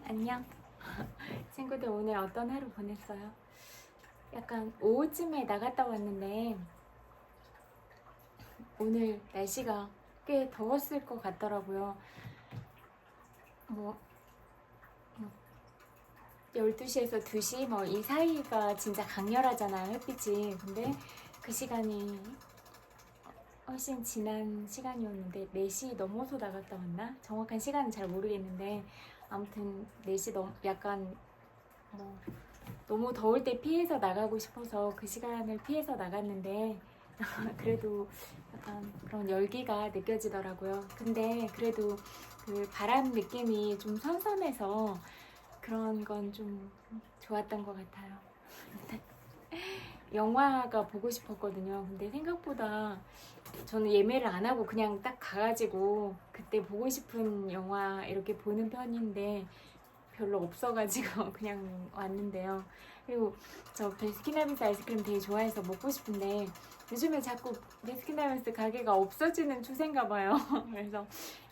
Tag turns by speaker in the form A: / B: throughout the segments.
A: 안녕. 친구들 오늘 어떤 하루 보냈어요? 약간 오후쯤에 나갔다 왔는데 오늘 날씨가 꽤 더웠을 것 같더라고요. 뭐 12시에서 2시 뭐 이 사이가 진짜 강렬하잖아요, 햇빛이. 근데 그 시간이 훨씬 지난 시간이었는데 4시 넘어서 나갔다 왔나? 정확한 시간은 잘 모르겠는데 아무튼 4시 약간 뭐 너무 더울 때 피해서 나가고 싶어서 그 시간을 피해서 나갔는데 그래도 약간 그런 열기가 느껴지더라고요. 근데 그래도 그 바람 느낌이 좀 선선해서 그런 건 좀 좋았던 것 같아요. 영화가 보고 싶었거든요. 근데 생각보다 저는 예매를 안 하고 그냥 딱 가가지고 그때 보고 싶은 영화 이렇게 보는 편인데 별로 없어가지고 그냥 왔는데요. 그리고 저 베스킨라빈스 아이스크림 되게 좋아해서 먹고 싶은데 요즘에 자꾸 베스킨라빈스 가게가 없어지는 추세인가 봐요. 그래서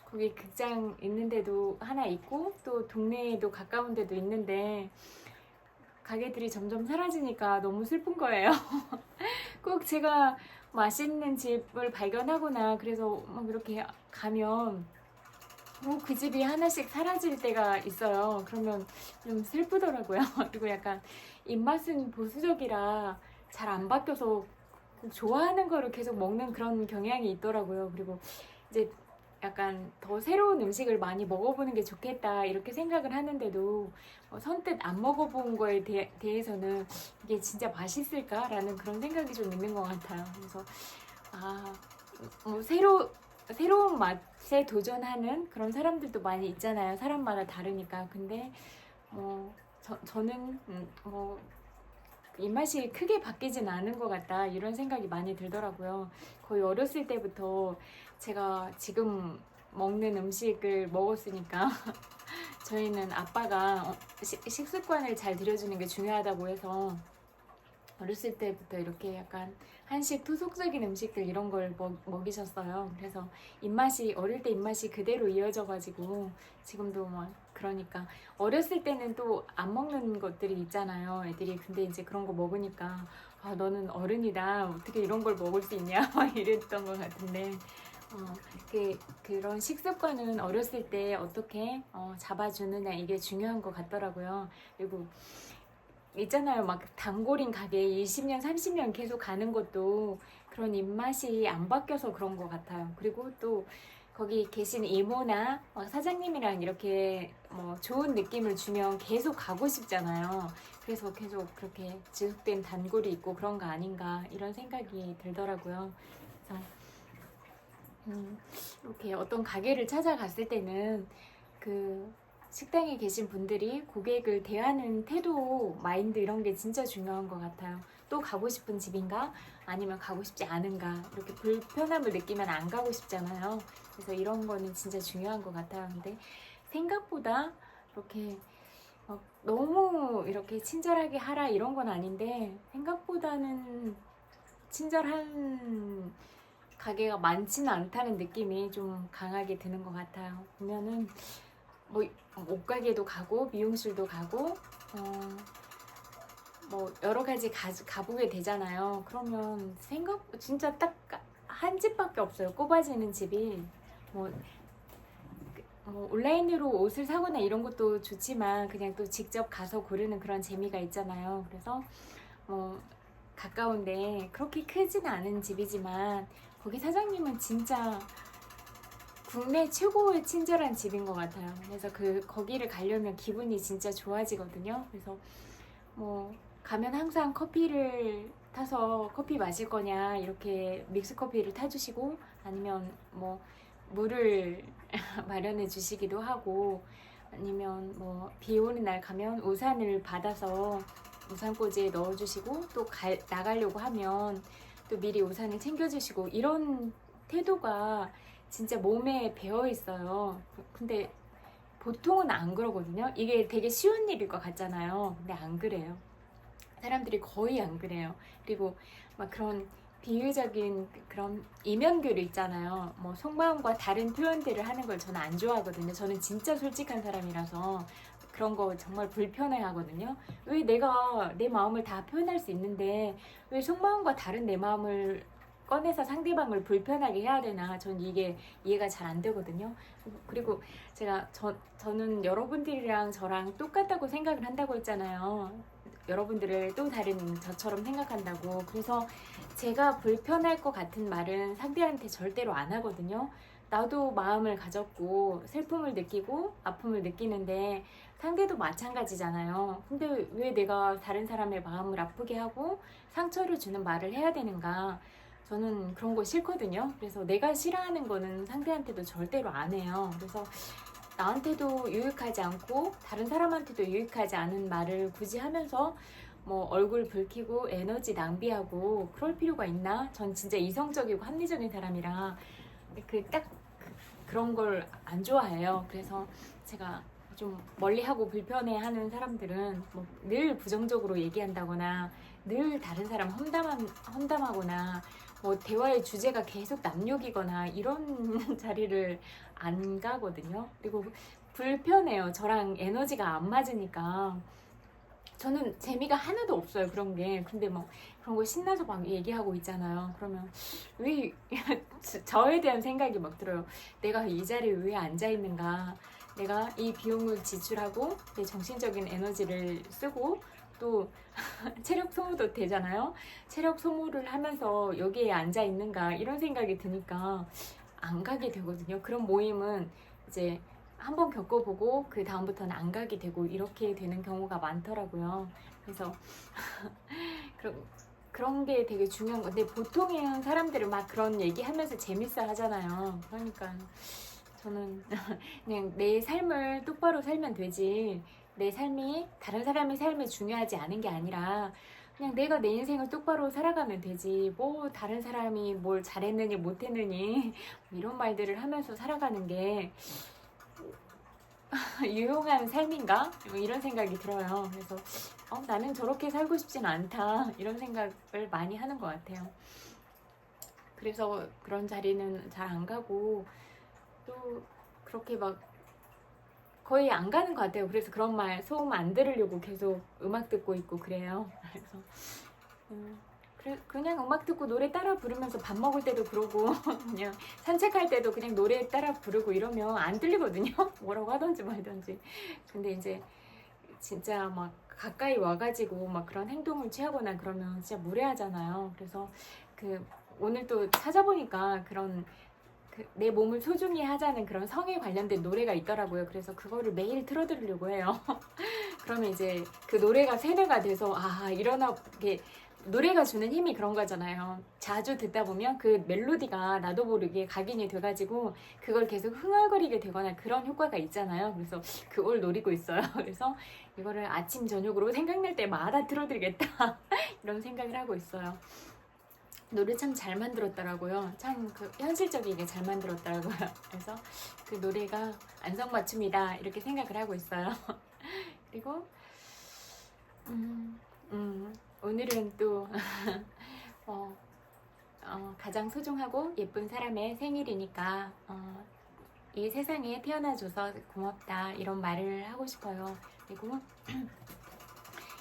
A: 거기 극장 있는데도 하나 있고 또 동네에도 가까운 데도 있는데 가게들이 점점 사라지니까 너무 슬픈 거예요. 꼭 제가 맛있는 집을 발견하거나 그래서 막 이렇게 가면 그 집이 하나씩 사라질 때가 있어요. 그러면 좀 슬프더라고요. 그리고 약간 입맛은 보수적이라 잘 안 바뀌어서 좋아하는 거를 계속 먹는 그런 경향이 있더라고요. 그리고 이제 약간 더 새로운 음식을 많이 먹어보는 게 좋겠다 이렇게 생각을 하는데도 선뜻 안 먹어본 거에 대해서는 이게 진짜 맛있을까라는 그런 생각이 좀 있는 것 같아요. 그래서 새로운 맛에 도전하는 그런 사람들도 많이 있잖아요. 사람마다 다르니까. 근데 저는 입맛이 크게 바뀌진 않은 것 같다 이런 생각이 많이 들더라고요. 거의 어렸을 때부터 제가 지금 먹는 음식을 먹었으니까 저희는 아빠가 식습관을 잘 들여주는 게 중요하다고 해서 어렸을 때부터 이렇게 약간 한식 토속적인 음식들 이런 걸 먹이셨어요. 그래서 어릴 때 입맛이 그대로 이어져가지고 지금도 막 그러니까 어렸을 때는 또 안 먹는 것들이 있잖아요. 애들이 근데 이제 그런 거 먹으니까 너는 어른이다 어떻게 이런 걸 먹을 수 있냐 막 이랬던 것 같은데 그런 식습관은 어렸을 때 어떻게 잡아주느냐 이게 중요한 것 같더라고요. 그리고 있잖아요. 막 단골인 가게 20년, 30년 계속 가는 것도 그런 입맛이 안 바뀌어서 그런 것 같아요. 그리고 또 거기 계신 이모나 막 사장님이랑 이렇게 좋은 느낌을 주면 계속 가고 싶잖아요. 그래서 계속 그렇게 지속된 단골이 있고 그런 거 아닌가 이런 생각이 들더라고요. 그래서 이렇게 어떤 가게를 찾아갔을 때는 그 식당에 계신 분들이 고객을 대하는 태도, 마인드 이런 게 진짜 중요한 것 같아요. 또 가고 싶은 집인가? 아니면 가고 싶지 않은가? 이렇게 불편함을 느끼면 안 가고 싶잖아요. 그래서 이런 거는 진짜 중요한 것 같아요. 근데 생각보다 이렇게 너무 이렇게 친절하게 하라 이런 건 아닌데 생각보다는 친절한 가게가 많지는 않다는 느낌이 좀 강하게 드는 것 같아요. 보면은 옷가게도 가고 미용실도 가고 여러 가지 가보게 되잖아요. 그러면 진짜 딱 한 집밖에 없어요. 꼽아지는 집이 온라인으로 옷을 사거나 이런 것도 좋지만 그냥 또 직접 가서 고르는 그런 재미가 있잖아요. 그래서 가까운데 그렇게 크지는 않은 집이지만 거기 사장님은 진짜 국내 최고의 친절한 집인 것 같아요. 그래서 거기를 가려면 기분이 진짜 좋아지거든요. 그래서 가면 항상 커피를 타서 커피 마실 거냐 이렇게 믹스 커피를 타주시고 아니면 물을 마련해 주시기도 하고 아니면 비 오는 날 가면 우산을 받아서 우산꽂이에 넣어주시고 또 나가려고 하면 또 미리 우산을 챙겨주시고 이런 태도가 진짜 몸에 배어 있어요. 근데 보통은 안 그러거든요. 이게 되게 쉬운 일일 것 같잖아요. 근데 안 그래요. 사람들이 거의 안 그래요. 그리고 막 그런 비유적인 그런 이면교류 있잖아요. 속마음과 다른 표현들을 하는 걸 저는 안 좋아하거든요. 저는 진짜 솔직한 사람이라서 그런 거 정말 불편해 하거든요. 왜 내가 내 마음을 다 표현할 수 있는데 왜 속마음과 다른 내 마음을 꺼내서 상대방을 불편하게 해야 되나, 전 이게 이해가 잘 안 되거든요. 그리고 저는 여러분들이랑 저랑 똑같다고 생각을 한다고 했잖아요. 여러분들을 또 다른 저처럼 생각한다고. 그래서 제가 불편할 것 같은 말은 상대한테 절대로 안 하거든요. 나도 마음을 가졌고 슬픔을 느끼고 아픔을 느끼는데 상대도 마찬가지잖아요. 근데 왜 내가 다른 사람의 마음을 아프게 하고 상처를 주는 말을 해야 되는가? 저는 그런 거 싫거든요. 그래서 내가 싫어하는 거는 상대한테도 절대로 안 해요. 그래서 나한테도 유익하지 않고 다른 사람한테도 유익하지 않은 말을 굳이 하면서 뭐 얼굴 붉히고 에너지 낭비하고 그럴 필요가 있나? 전 진짜 이성적이고 합리적인 사람이라 그런 걸 안 좋아해요. 그래서 제가 좀 멀리하고 불편해하는 사람들은 뭐 늘 부정적으로 얘기한다거나 늘 다른 사람 험담하거나 뭐 대화의 주제가 계속 남욕이거나 이런 자리를 안 가거든요. 그리고 불편해요. 저랑 에너지가 안 맞으니까. 저는 재미가 하나도 없어요, 그런 게. 근데 뭐 그런 거 신나서 막 얘기하고 있잖아요. 그러면 왜 저에 대한 생각이 막 들어요. 내가 이 자리에 왜 앉아 있는가? 내가 이 비용을 지출하고 내 정신적인 에너지를 쓰고 또 체력 소모도 되잖아요. 체력 소모를 하면서 여기에 앉아 있는가, 이런 생각이 드니까 안 가게 되거든요. 그런 모임은 이제 한번 겪어보고 그 다음부터는 안 가게 되고 이렇게 되는 경우가 많더라고요. 그래서 그런 게 되게 중요한 건데, 보통의 사람들은 막 그런 얘기하면서 재밌어 하잖아요. 그러니까 저는 그냥 내 삶을 똑바로 살면 되지, 내 삶이 다른 사람의 삶이 중요하지 않은 게 아니라 그냥 내가 내 인생을 똑바로 살아가면 되지, 뭐 다른 사람이 뭘 잘했느니 못했느니 이런 말들을 하면서 살아가는 게 유용한 삶인가? 이런 생각이 들어요. 그래서 나는 저렇게 살고 싶진 않다, 이런 생각을 많이 하는 것 같아요. 그래서 그런 자리는 잘 안 가고 또 그렇게 막 거의 안 가는 것 같아요. 그래서 그런 말 소음 안 들으려고 계속 음악 듣고 있고 그래요. 그래서 그냥 음악 듣고 노래 따라 부르면서 밥 먹을 때도 그러고 그냥 산책할 때도 그냥 노래 따라 부르고 이러면 안 들리거든요. 뭐라고 하던지 말던지. 근데 이제 진짜 막 가까이 와가지고 막 그런 행동을 취하거나 그러면 진짜 무례하잖아요. 그래서 오늘 또 찾아보니까 그런 내 몸을 소중히 하자는 그런 성에 관련된 노래가 있더라고요. 그래서 그거를 매일 틀어드리려고 해요. 그러면 이제 그 노래가 세뇌가 돼서 이게 노래가 주는 힘이 그런 거잖아요. 자주 듣다 보면 그 멜로디가 나도 모르게 각인이 돼가지고 그걸 계속 흥얼거리게 되거나 그런 효과가 있잖아요. 그래서 그걸 노리고 있어요. 그래서 이거를 아침 저녁으로 생각날 때마다 틀어드리겠다 이런 생각을 하고 있어요. 노래 참 잘 만들었더라고요. 참 현실적이게 잘 만들었더라고요. 그래서 그 노래가 안성맞춤이다, 이렇게 생각을 하고 있어요. 그리고 오늘은 또 가장 소중하고 예쁜 사람의 생일이니까 이 세상에 태어나줘서 고맙다, 이런 말을 하고 싶어요. 그리고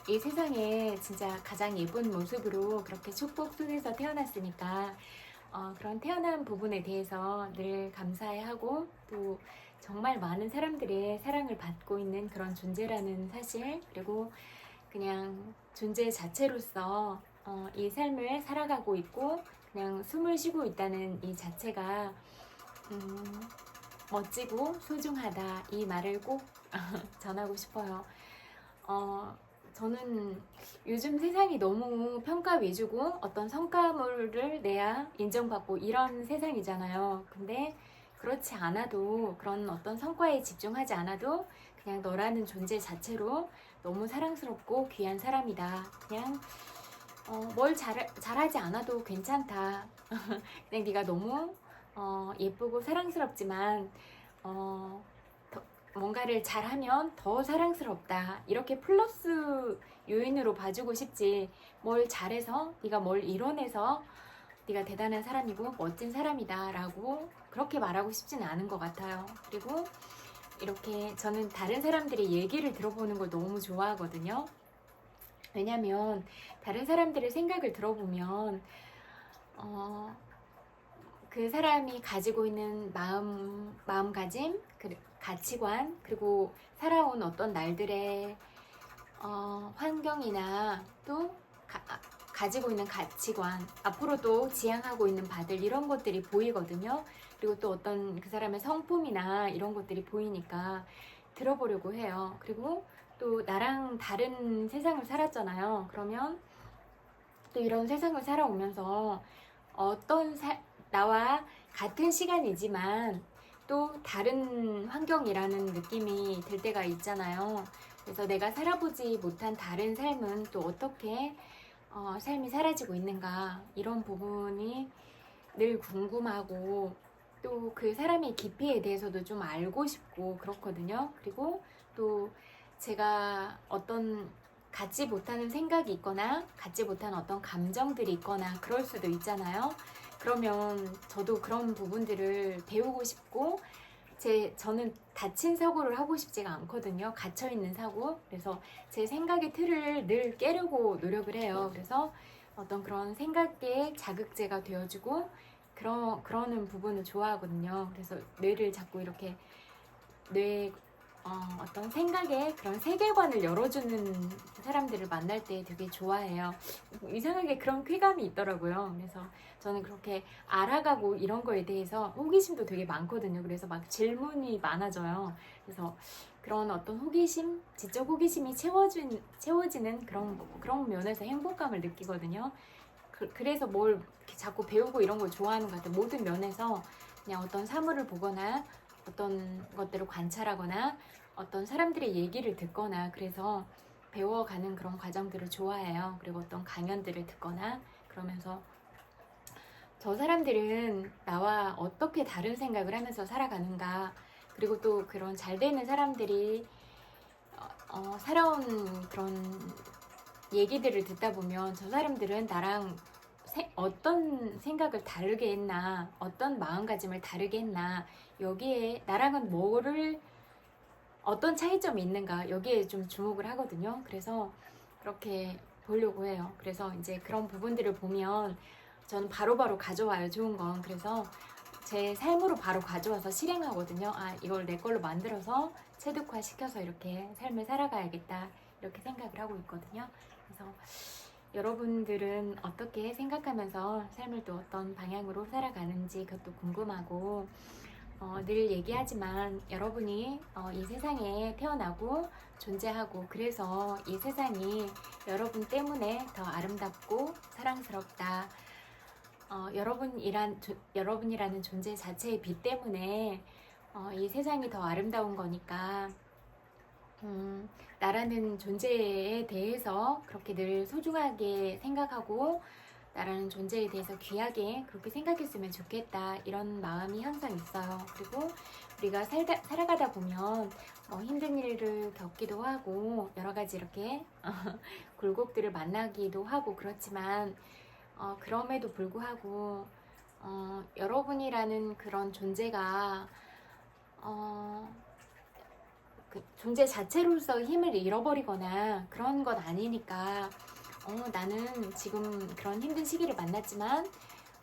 A: 이 세상에 진짜 가장 예쁜 모습으로 그렇게 축복 속에서 태어났으니까 그런 태어난 부분에 대해서 늘 감사해하고 또 정말 많은 사람들의 사랑을 받고 있는 그런 존재라는 사실, 그리고 그냥 존재 자체로서 이 삶을 살아가고 있고 그냥 숨을 쉬고 있다는 이 자체가 멋지고 소중하다, 이 말을 꼭 전하고 싶어요. 저는 요즘 세상이 너무 평가 위주고 어떤 성과물을 내야 인정받고 이런 세상이잖아요. 근데 그렇지 않아도, 그런 어떤 성과에 집중하지 않아도 그냥 너라는 존재 자체로 너무 사랑스럽고 귀한 사람이다. 그냥 뭘 잘하지 않아도 괜찮다. 그냥 네가 너무 예쁘고 사랑스럽지만 뭔가를 잘하면 더 사랑스럽다, 이렇게 플러스 요인으로 봐주고 싶지, 뭘 잘해서 네가 뭘 이뤄내서 네가 대단한 사람이고 멋진 사람이다 라고 그렇게 말하고 싶지는 않은 것 같아요. 그리고 이렇게 저는 다른 사람들의 얘기를 들어보는 걸 너무 좋아하거든요. 왜냐면 다른 사람들의 생각을 들어보면 그 사람이 가지고 있는 마음가짐, 가치관, 그리고 살아온 어떤 날들의 환경이나 또 가지고 있는 가치관, 앞으로도 지향하고 있는 바들, 이런 것들이 보이거든요. 그리고 또 어떤 그 사람의 성품이나 이런 것들이 보이니까 들어보려고 해요. 그리고 또 나랑 다른 세상을 살았잖아요. 그러면 또 이런 세상을 살아오면서 나와 같은 시간이지만 또 다른 환경이라는 느낌이 들 때가 있잖아요. 그래서 내가 살아보지 못한 다른 삶은 또 어떻게 삶이 사라지고 있는가, 이런 부분이 늘 궁금하고 또 그 사람의 깊이에 대해서도 좀 알고 싶고 그렇거든요. 그리고 또 제가 어떤 갖지 못하는 생각이 있거나 갖지 못한 어떤 감정들이 있거나 그럴 수도 있잖아요. 그러면 저도 그런 부분들을 배우고 싶고, 저는 닫힌 사고를 하고 싶지가 않거든요. 갇혀있는 사고. 그래서 제 생각의 틀을 늘 깨려고 노력을 해요. 그래서 어떤 그런 생각의 자극제가 되어주고 그러는 부분을 좋아하거든요. 그래서 뇌를 자꾸 이렇게 어떤 생각의 그런 세계관을 열어주는 사람들을 만날 때 되게 좋아해요. 이상하게 그런 쾌감이 있더라고요. 그래서 저는 그렇게 알아가고 이런 거에 대해서 호기심도 되게 많거든요. 그래서 막 질문이 많아져요. 그래서 그런 어떤 호기심, 지적 호기심이 채워지는 그런 면에서 행복감을 느끼거든요. 그래서 뭘 이렇게 자꾸 배우고 이런 걸 좋아하는 것 같아요. 모든 면에서 그냥 어떤 사물을 보거나 어떤 것들을 관찰하거나 어떤 사람들의 얘기를 듣거나, 그래서 배워가는 그런 과정들을 좋아해요. 그리고 어떤 강연들을 듣거나 그러면서 저 사람들은 나와 어떻게 다른 생각을 하면서 살아가는가, 그리고 또 그런 잘 되는 사람들이 살아온 그런 얘기들을 듣다 보면 저 사람들은 나랑 어떤 생각을 다르게 했나, 어떤 마음가짐을 다르게 했나, 여기에 나랑은 어떤 차이점이 있는가, 여기에 좀 주목을 하거든요. 그래서 그렇게 보려고 해요. 그래서 이제 그런 부분들을 보면 저는 바로바로 가져와요, 좋은 건. 그래서 제 삶으로 바로 가져와서 실행하거든요. 이걸 내 걸로 만들어서 체득화 시켜서 이렇게 삶을 살아가야겠다, 이렇게 생각을 하고 있거든요. 그래서 여러분들은 어떻게 생각하면서 삶을 또 어떤 방향으로 살아가는지 그것도 궁금하고, 늘 얘기하지만 여러분이 이 세상에 태어나고 존재하고, 그래서 이 세상이 여러분 때문에 더 아름답고 사랑스럽다. 여러분이라는 존재 자체의 빛 때문에 이 세상이 더 아름다운 거니까 나라는 존재에 대해서 그렇게 늘 소중하게 생각하고 나라는 존재에 대해서 귀하게 그렇게 생각했으면 좋겠다, 이런 마음이 항상 있어요. 그리고 우리가 살아가다 보면 힘든 일을 겪기도 하고 여러 가지 이렇게 굴곡들을 만나기도 하고 그렇지만 그럼에도 불구하고 여러분이라는 그런 존재가 그 존재 자체로서 힘을 잃어버리거나 그런 건 아니니까, 나는 지금 그런 힘든 시기를 만났지만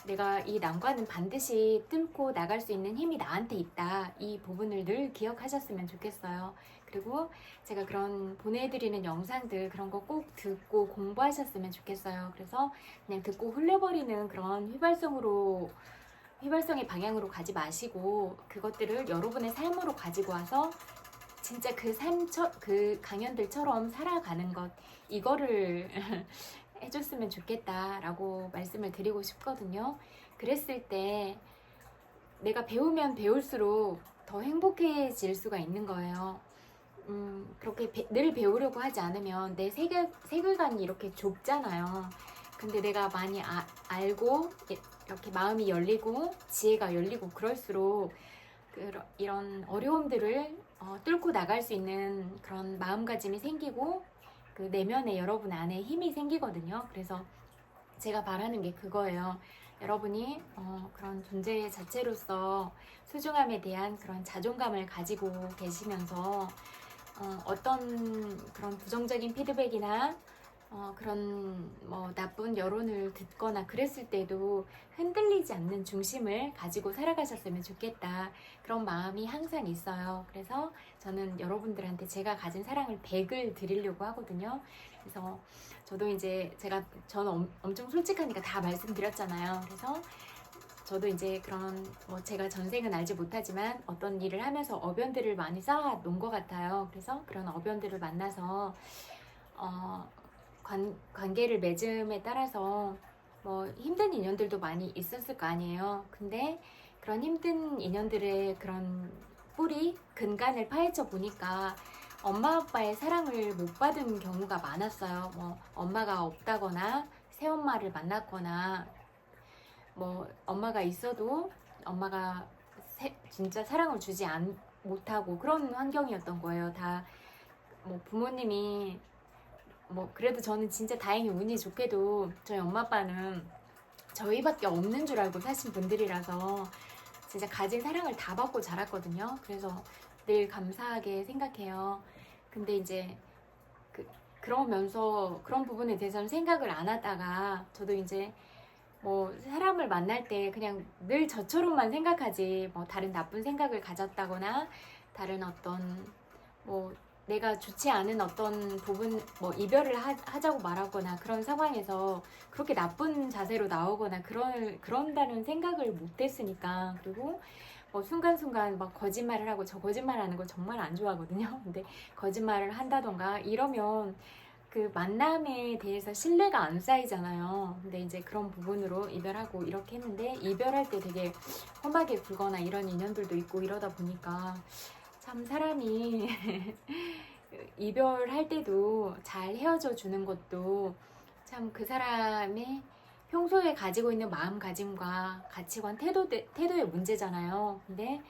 A: 내가 이 난관은 반드시 뚫고 나갈 수 있는 힘이 나한테 있다, 이 부분을 늘 기억하셨으면 좋겠어요. 그리고 제가 그런 보내드리는 영상들, 그런 거 꼭 듣고 공부하셨으면 좋겠어요. 그래서 그냥 듣고 흘려버리는 그런 휘발성의 방향으로 가지 마시고 그것들을 여러분의 삶으로 가지고 와서 진짜 그 강연들처럼 살아가는 것, 이거를 해줬으면 좋겠다라고 말씀을 드리고 싶거든요. 그랬을 때 내가 배우면 배울수록 더 행복해질 수가 있는 거예요. 그렇게 늘 배우려고 하지 않으면 내 세계관이 이렇게 좁잖아요. 근데 내가 많이 알고 이렇게 마음이 열리고 지혜가 열리고 그럴수록 이런 어려움들을 뚫고 나갈 수 있는 그런 마음가짐이 생기고 그 내면에 여러분 안에 힘이 생기거든요. 그래서 제가 바라는 게 그거예요. 여러분이 그런 존재 자체로서 소중함에 대한 그런 자존감을 가지고 계시면서 어떤 그런 부정적인 피드백이나 그런 뭐 나쁜 여론을 듣거나 그랬을 때도 흔들리지 않는 중심을 가지고 살아가셨으면 좋겠다. 그런 마음이 항상 있어요. 그래서 저는 여러분들한테 제가 가진 사랑을 100을 드리려고 하거든요. 그래서 저도 이제 저는 엄청 솔직하니까 다 말씀드렸잖아요. 그래서 저도 이제 그런 뭐 제가 전생은 알지 못하지만 어떤 일을 하면서 어변들을 많이 쌓아 놓은 것 같아요. 그래서 그런 어변들을 만나서 관계를 맺음에 따라서 뭐 힘든 인연들도 많이 있었을 거 아니에요. 근데 그런 힘든 인연들의 그런 뿌리, 근간을 파헤쳐 보니까 엄마 아빠의 사랑을 못 받은 경우가 많았어요. 뭐 엄마가 없다거나 새엄마를 만났거나 뭐 엄마가 있어도 엄마가 진짜 사랑을 주지 못하고 그런 환경이었던 거예요. 다 뭐 부모님이 뭐 그래도 저는 진짜 다행히 운이 좋게도 저희 엄마 아빠는 저희밖에 없는 줄 알고 사신 분들이라서 진짜 가진 사랑을 다 받고 자랐거든요. 그래서 늘 감사하게 생각해요. 근데 이제 그러면서 그런 부분에 대해서는 생각을 안 하다가 저도 이제 뭐 사람을 만날 때 그냥 늘 저처럼만 생각하지 뭐 다른 나쁜 생각을 가졌다거나 다른 어떤 뭐 내가 좋지 않은 어떤 부분 뭐 이별을 하자고 말하거나 그런 상황에서 그렇게 나쁜 자세로 나오거나 그런다는 생각을 못 했으니까. 그리고 뭐 순간순간 막 거짓말을 하고, 저 거짓말하는 거 정말 안 좋아하거든요. 근데 거짓말을 한다던가 이러면 그 만남에 대해서 신뢰가 안 쌓이잖아요. 근데 이제 그런 부분으로 이별하고 이렇게 했는데, 이별할 때 되게 험하게 굴거나 이런 인연들도 있고 이러다 보니까 참 사람이 이별할 때도 잘 헤어져 주는 것도 참 그 사람의 평소에 가지고 있는 마음가짐과 가치관, 태도의 문제잖아요. 근데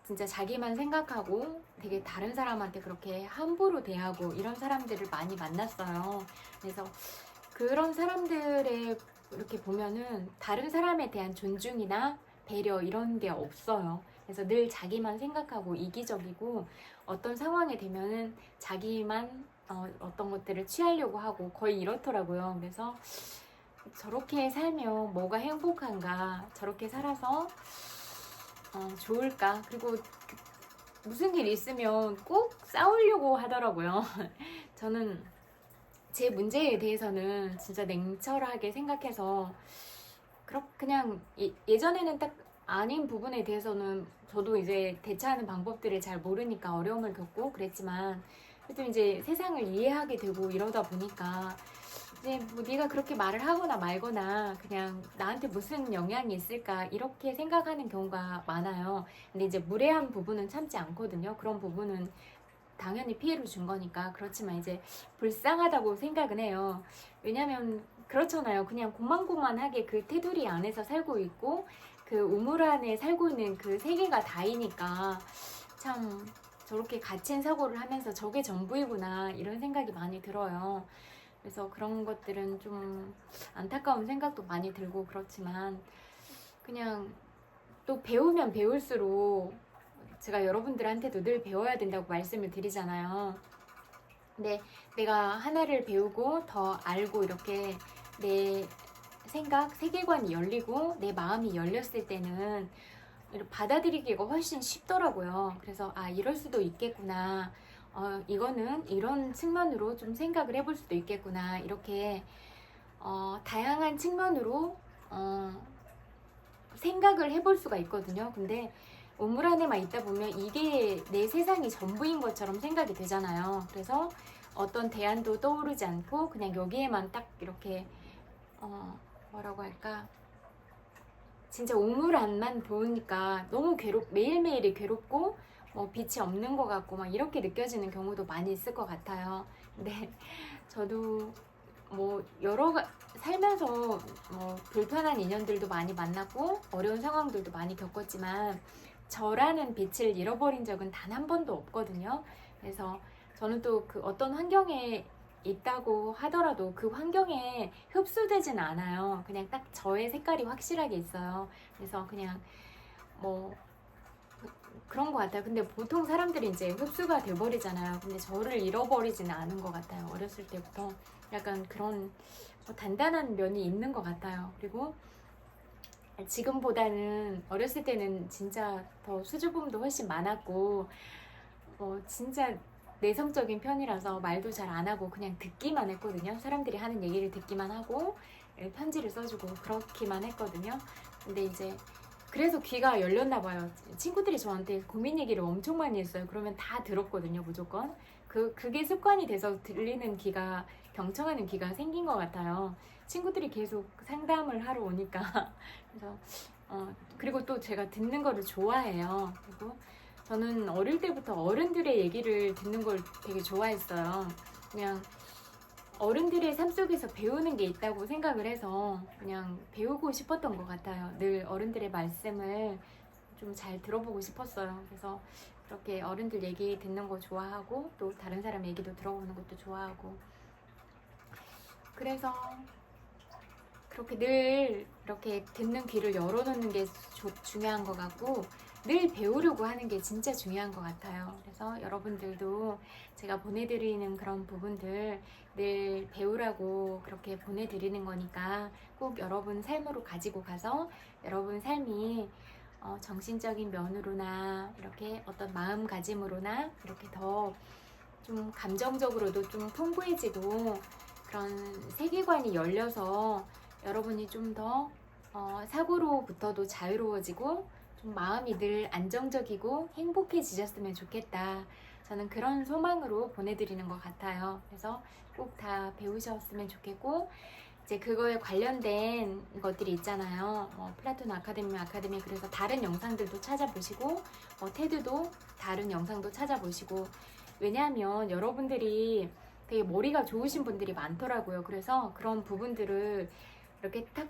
A: 진짜 자기만 생각하고 되게 다른 사람한테 그렇게 함부로 대하고 이런 사람들을 많이 만났어요. 그래서 그런 사람들의 이렇게 보면은 다른 사람에 대한 존중이나 배려 이런 게 없어요. 그래서 늘 자기만 생각하고 이기적이고 어떤 상황에 되면은 자기만 어떤 것들을 취하려고 하고 거의 이렇더라고요. 그래서 저렇게 살면 뭐가 행복한가, 저렇게 살아서 좋을까. 그리고 무슨 일 있으면 꼭 싸우려고 하더라고요. 저는 제 문제에 대해서는 진짜 냉철하게 생각해서 그냥 예전에는 딱 아닌 부분에 대해서는 저도 이제 대처하는 방법들을 잘 모르니까 어려움을 겪고 그랬지만, 그래도 이제 세상을 이해하게 되고 이러다 보니까 이제 뭐 네가 그렇게 말을 하거나 말거나 그냥 나한테 무슨 영향이 있을까 이렇게 생각하는 경우가 많아요. 근데 이제 무례한 부분은 참지 않거든요. 그런 부분은 당연히 피해를 준 거니까. 그렇지만 이제 불쌍하다고 생각은 해요. 왜냐면 그렇잖아요. 그냥 고만고만하게 그 테두리 안에서 살고 있고 그 우물 안에 살고 있는 그 세계가 다이니까 참 저렇게 갇힌 사고를 하면서 저게 전부이구나 이런 생각이 많이 들어요. 그래서 그런 것들은 좀 안타까운 생각도 많이 들고 그렇지만, 그냥 또 배우면 배울수록 제가 여러분들한테도 늘 배워야 된다고 말씀을 드리잖아요. 근데 내가 하나를 배우고 더 알고 이렇게 내 생각, 세계관이 열리고 내 마음이 열렸을 때는 받아들이기가 훨씬 쉽더라고요. 그래서 이럴 수도 있겠구나. 이거는 이런 측면으로 좀 생각을 해볼 수도 있겠구나. 이렇게 다양한 측면으로 생각을 해볼 수가 있거든요. 근데 우물 안에만 있다 보면 이게 내 세상이 전부인 것처럼 생각이 되잖아요. 그래서 어떤 대안도 떠오르지 않고 그냥 여기에만 딱 이렇게 뭐라고 할까, 진짜 우물 안만 보니까 너무 매일매일이 괴롭고 뭐 빛이 없는 것 같고 막 이렇게 느껴지는 경우도 많이 있을 것 같아요. 근데 저도 뭐 살면서 뭐 불편한 인연들도 많이 만났고 어려운 상황들도 많이 겪었지만 저라는 빛을 잃어버린 적은 단 한 번도 없거든요. 그래서 저는 또 그 어떤 환경에 있다고 하더라도 그 환경에 흡수되진 않아요. 그냥 딱 저의 색깔이 확실하게 있어요. 그래서 그냥 뭐 그런 것 같아요. 근데 보통 사람들이 이제 흡수가 돼버리잖아요. 근데 저를 잃어버리지는 않은 것 같아요. 어렸을 때부터 약간 그런 단단한 면이 있는 것 같아요. 그리고 지금보다는 어렸을 때는 진짜 더 수줍음도 훨씬 많았고 진짜 내성적인 편이라서 말도 잘 안 하고 그냥 듣기만 했거든요. 사람들이 하는 얘기를 듣기만 하고 편지를 써주고 그렇기만 했거든요. 근데 이제 그래서 귀가 열렸나 봐요. 친구들이 저한테 고민 얘기를 엄청 많이 했어요. 그러면 다 들었거든요, 무조건. 그게 습관이 돼서 들리는 귀가, 경청하는 귀가 생긴 것 같아요. 친구들이 계속 상담을 하러 오니까. 그래서 그리고 또 제가 듣는 거를 좋아해요. 그리고 저는 어릴 때부터 어른들의 얘기를 듣는 걸 되게 좋아했어요. 그냥 어른들의 삶 속에서 배우는 게 있다고 생각을 해서 그냥 배우고 싶었던 것 같아요. 늘 어른들의 말씀을 좀 잘 들어보고 싶었어요. 그래서 그렇게 어른들 얘기 듣는 거 좋아하고 또 다른 사람 얘기도 들어보는 것도 좋아하고 그래서 그렇게 늘 이렇게 듣는 귀를 열어놓는 게 중요한 것 같고 늘 배우려고 하는 게 진짜 중요한 것 같아요. 그래서 여러분들도 제가 보내드리는 그런 부분들 늘 배우라고 그렇게 보내드리는 거니까 꼭 여러분 삶으로 가지고 가서 여러분 삶이 정신적인 면으로나 이렇게 어떤 마음가짐으로나 이렇게 더 좀 감정적으로도 좀 풍부해지고 그런 세계관이 열려서 여러분이 좀 더 사고로부터도 자유로워지고 좀 마음이 늘 안정적이고 행복해지셨으면 좋겠다. 저는 그런 소망으로 보내드리는 것 같아요. 그래서 꼭 다 배우셨으면 좋겠고 이제 그거에 관련된 것들이 있잖아요. 플라톤 아카데미 그래서 다른 영상들도 찾아보시고 테드도 다른 영상도 찾아보시고 왜냐하면 여러분들이 되게 머리가 좋으신 분들이 많더라고요. 그래서 그런 부분들을 이렇게 탁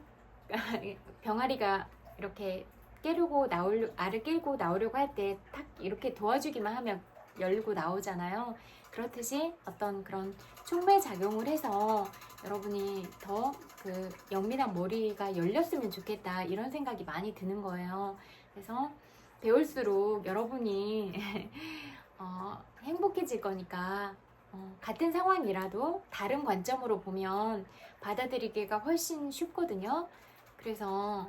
A: 병아리가 이렇게 알을 깨고 나오려고 할 때 탁 이렇게 도와주기만 하면 열고 나오잖아요. 그렇듯이 어떤 그런 촉매 작용을 해서 여러분이 더 그 영민한 머리가 열렸으면 좋겠다 이런 생각이 많이 드는 거예요. 그래서 배울수록 여러분이 행복해질 거니까 같은 상황이라도 다른 관점으로 보면 받아들이기가 훨씬 쉽거든요. 그래서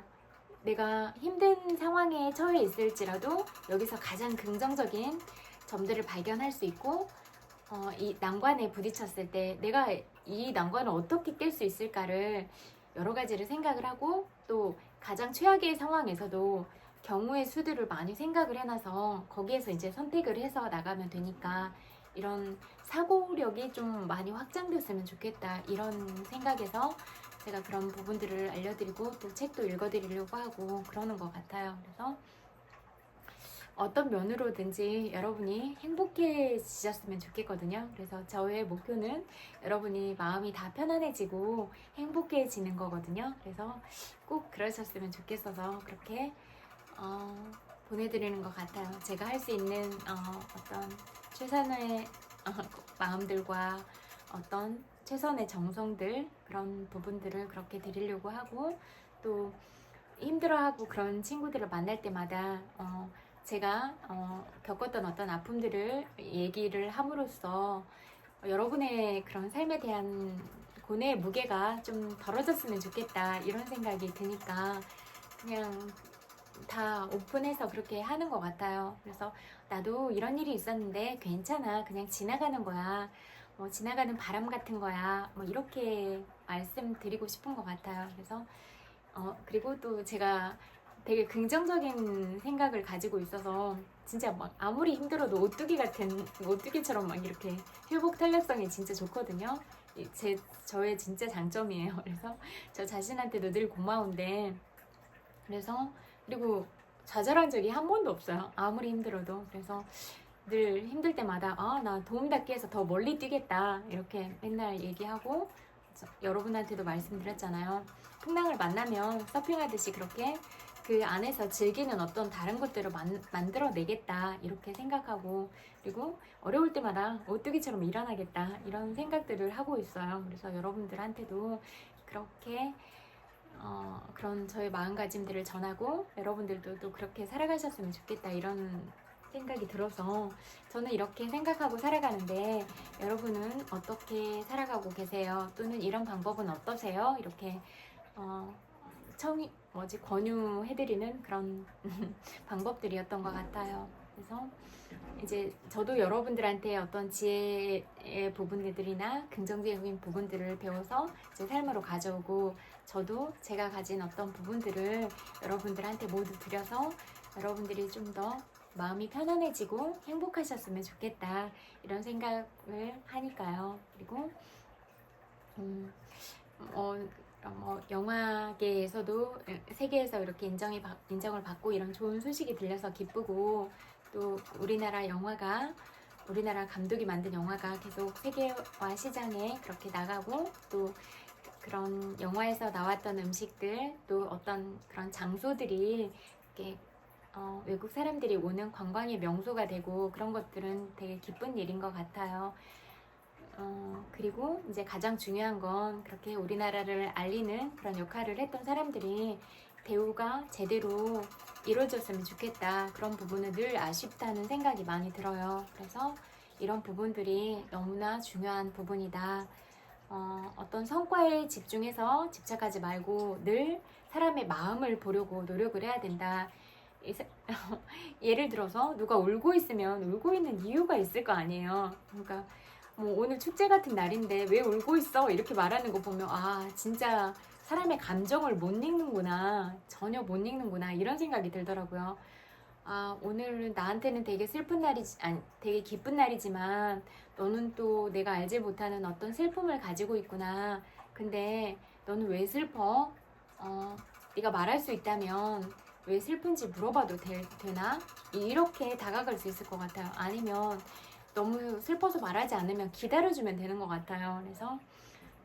A: 내가 힘든 상황에 처해 있을지라도 여기서 가장 긍정적인 점들을 발견할 수 있고 이 난관에 부딪혔을 때 내가 이 난관을 어떻게 깰 수 있을까를 여러 가지를 생각을 하고 또 가장 최악의 상황에서도 경우의 수들을 많이 생각을 해놔서 거기에서 이제 선택을 해서 나가면 되니까 이런 사고력이 좀 많이 확장됐으면 좋겠다 이런 생각에서 제가 그런 부분들을 알려드리고 또 책도 읽어드리려고 하고 그러는 것 같아요. 그래서 어떤 면으로든지 여러분이 행복해지셨으면 좋겠거든요. 그래서 저의 목표는 여러분이 마음이 다 편안해지고 행복해지는 거거든요. 그래서 꼭 그러셨으면 좋겠어서 그렇게 보내드리는 것 같아요. 제가 할 수 있는 어떤 최선의 마음들과 어떤 최선의 정성들 그런 부분들을 그렇게 드리려고 하고 또 힘들어하고 그런 친구들을 만날 때마다 제가 겪었던 어떤 아픔들을 얘기를 함으로써 여러분의 그런 삶에 대한 고뇌의 무게가 좀 덜어졌으면 좋겠다 이런 생각이 드니까 그냥 다 오픈해서 그렇게 하는 것 같아요. 그래서 나도 이런 일이 있었는데 괜찮아 그냥 지나가는 거야 지나가는 바람 같은 거야 이렇게 말씀드리고 싶은 것 같아요. 그래서 그리고 또 제가 되게 긍정적인 생각을 가지고 있어서 진짜 막 아무리 힘들어도 오뚜기처럼 막 이렇게 회복 탄력성이 진짜 좋거든요. 저의 진짜 장점이에요. 그래서 저 자신한테도 늘 고마운데 그리고 좌절한 적이 한 번도 없어요. 아무리 힘들어도. 그래서 늘 힘들 때마다 나 도움닫기 위해서 더 멀리 뛰겠다 이렇게 맨날 얘기하고 여러분한테도 말씀드렸잖아요. 풍랑을 만나면 서핑하듯이 그렇게 그 안에서 즐기는 어떤 다른 것들을 만들어내겠다 이렇게 생각하고, 그리고 어려울 때마다 오뚜기처럼 일어나겠다 이런 생각들을 하고 있어요. 그래서 여러분들한테도 그렇게 그런 저의 마음가짐들을 전하고 여러분들도 또 그렇게 살아가셨으면 좋겠다 이런 생각이 들어서 저는 이렇게 생각하고 살아가는데, 여러분은 어떻게 살아가고 계세요? 또는 이런 방법은 어떠세요? 이렇게 권유해드리는 그런 방법들이었던 것 같아요. 그래서 이제 저도 여러분들한테 어떤 지혜의 부분들이나 긍정적인 부분들을 배워서 제 삶으로 가져오고, 저도 제가 가진 어떤 부분들을 여러분들한테 모두 드려서 여러분들이 좀 더 마음이 편안해지고 행복하셨으면 좋겠다 이런 생각을 하니까요. 그리고 영화계에서도 세계에서 이렇게 인정을 받고 이런 좋은 소식이 들려서 기쁘고, 또 우리나라 감독이 만든 영화가 계속 세계화 시장에 그렇게 나가고, 또 그런 영화에서 나왔던 음식들, 또 어떤 그런 장소들이 이렇게 외국 사람들이 오는 관광의 명소가 되고, 그런 것들은 되게 기쁜 일인 것 같아요. 그리고 이제 가장 중요한 건 그렇게 우리나라를 알리는 그런 역할을 했던 사람들이 대우가 제대로 이루어졌으면 좋겠다. 그런 부분은 늘 아쉽다는 생각이 많이 들어요. 그래서 이런 부분들이 너무나 중요한 부분이다. 어떤 성과에 집착하지 말고 늘 사람의 마음을 보려고 노력을 해야 된다. 예를 들어서 누가 울고 있으면 울고 있는 이유가 있을 거 아니에요. 그러니까 뭐 오늘 축제 같은 날인데 왜 울고 있어? 이렇게 말하는 거 보면 진짜 사람의 감정을 못 읽는구나. 전혀 못 읽는구나. 이런 생각이 들더라고요. 오늘은 나한테는 되게 되게 기쁜 날이지만 너는 또 내가 알지 못하는 어떤 슬픔을 가지고 있구나. 근데 너는 왜 슬퍼? 네가 말할 수 있다면 왜 슬픈지 물어봐도 되나? 이렇게 다가갈 수 있을 것 같아요. 아니면 너무 슬퍼서 말하지 않으면 기다려주면 되는 것 같아요. 그래서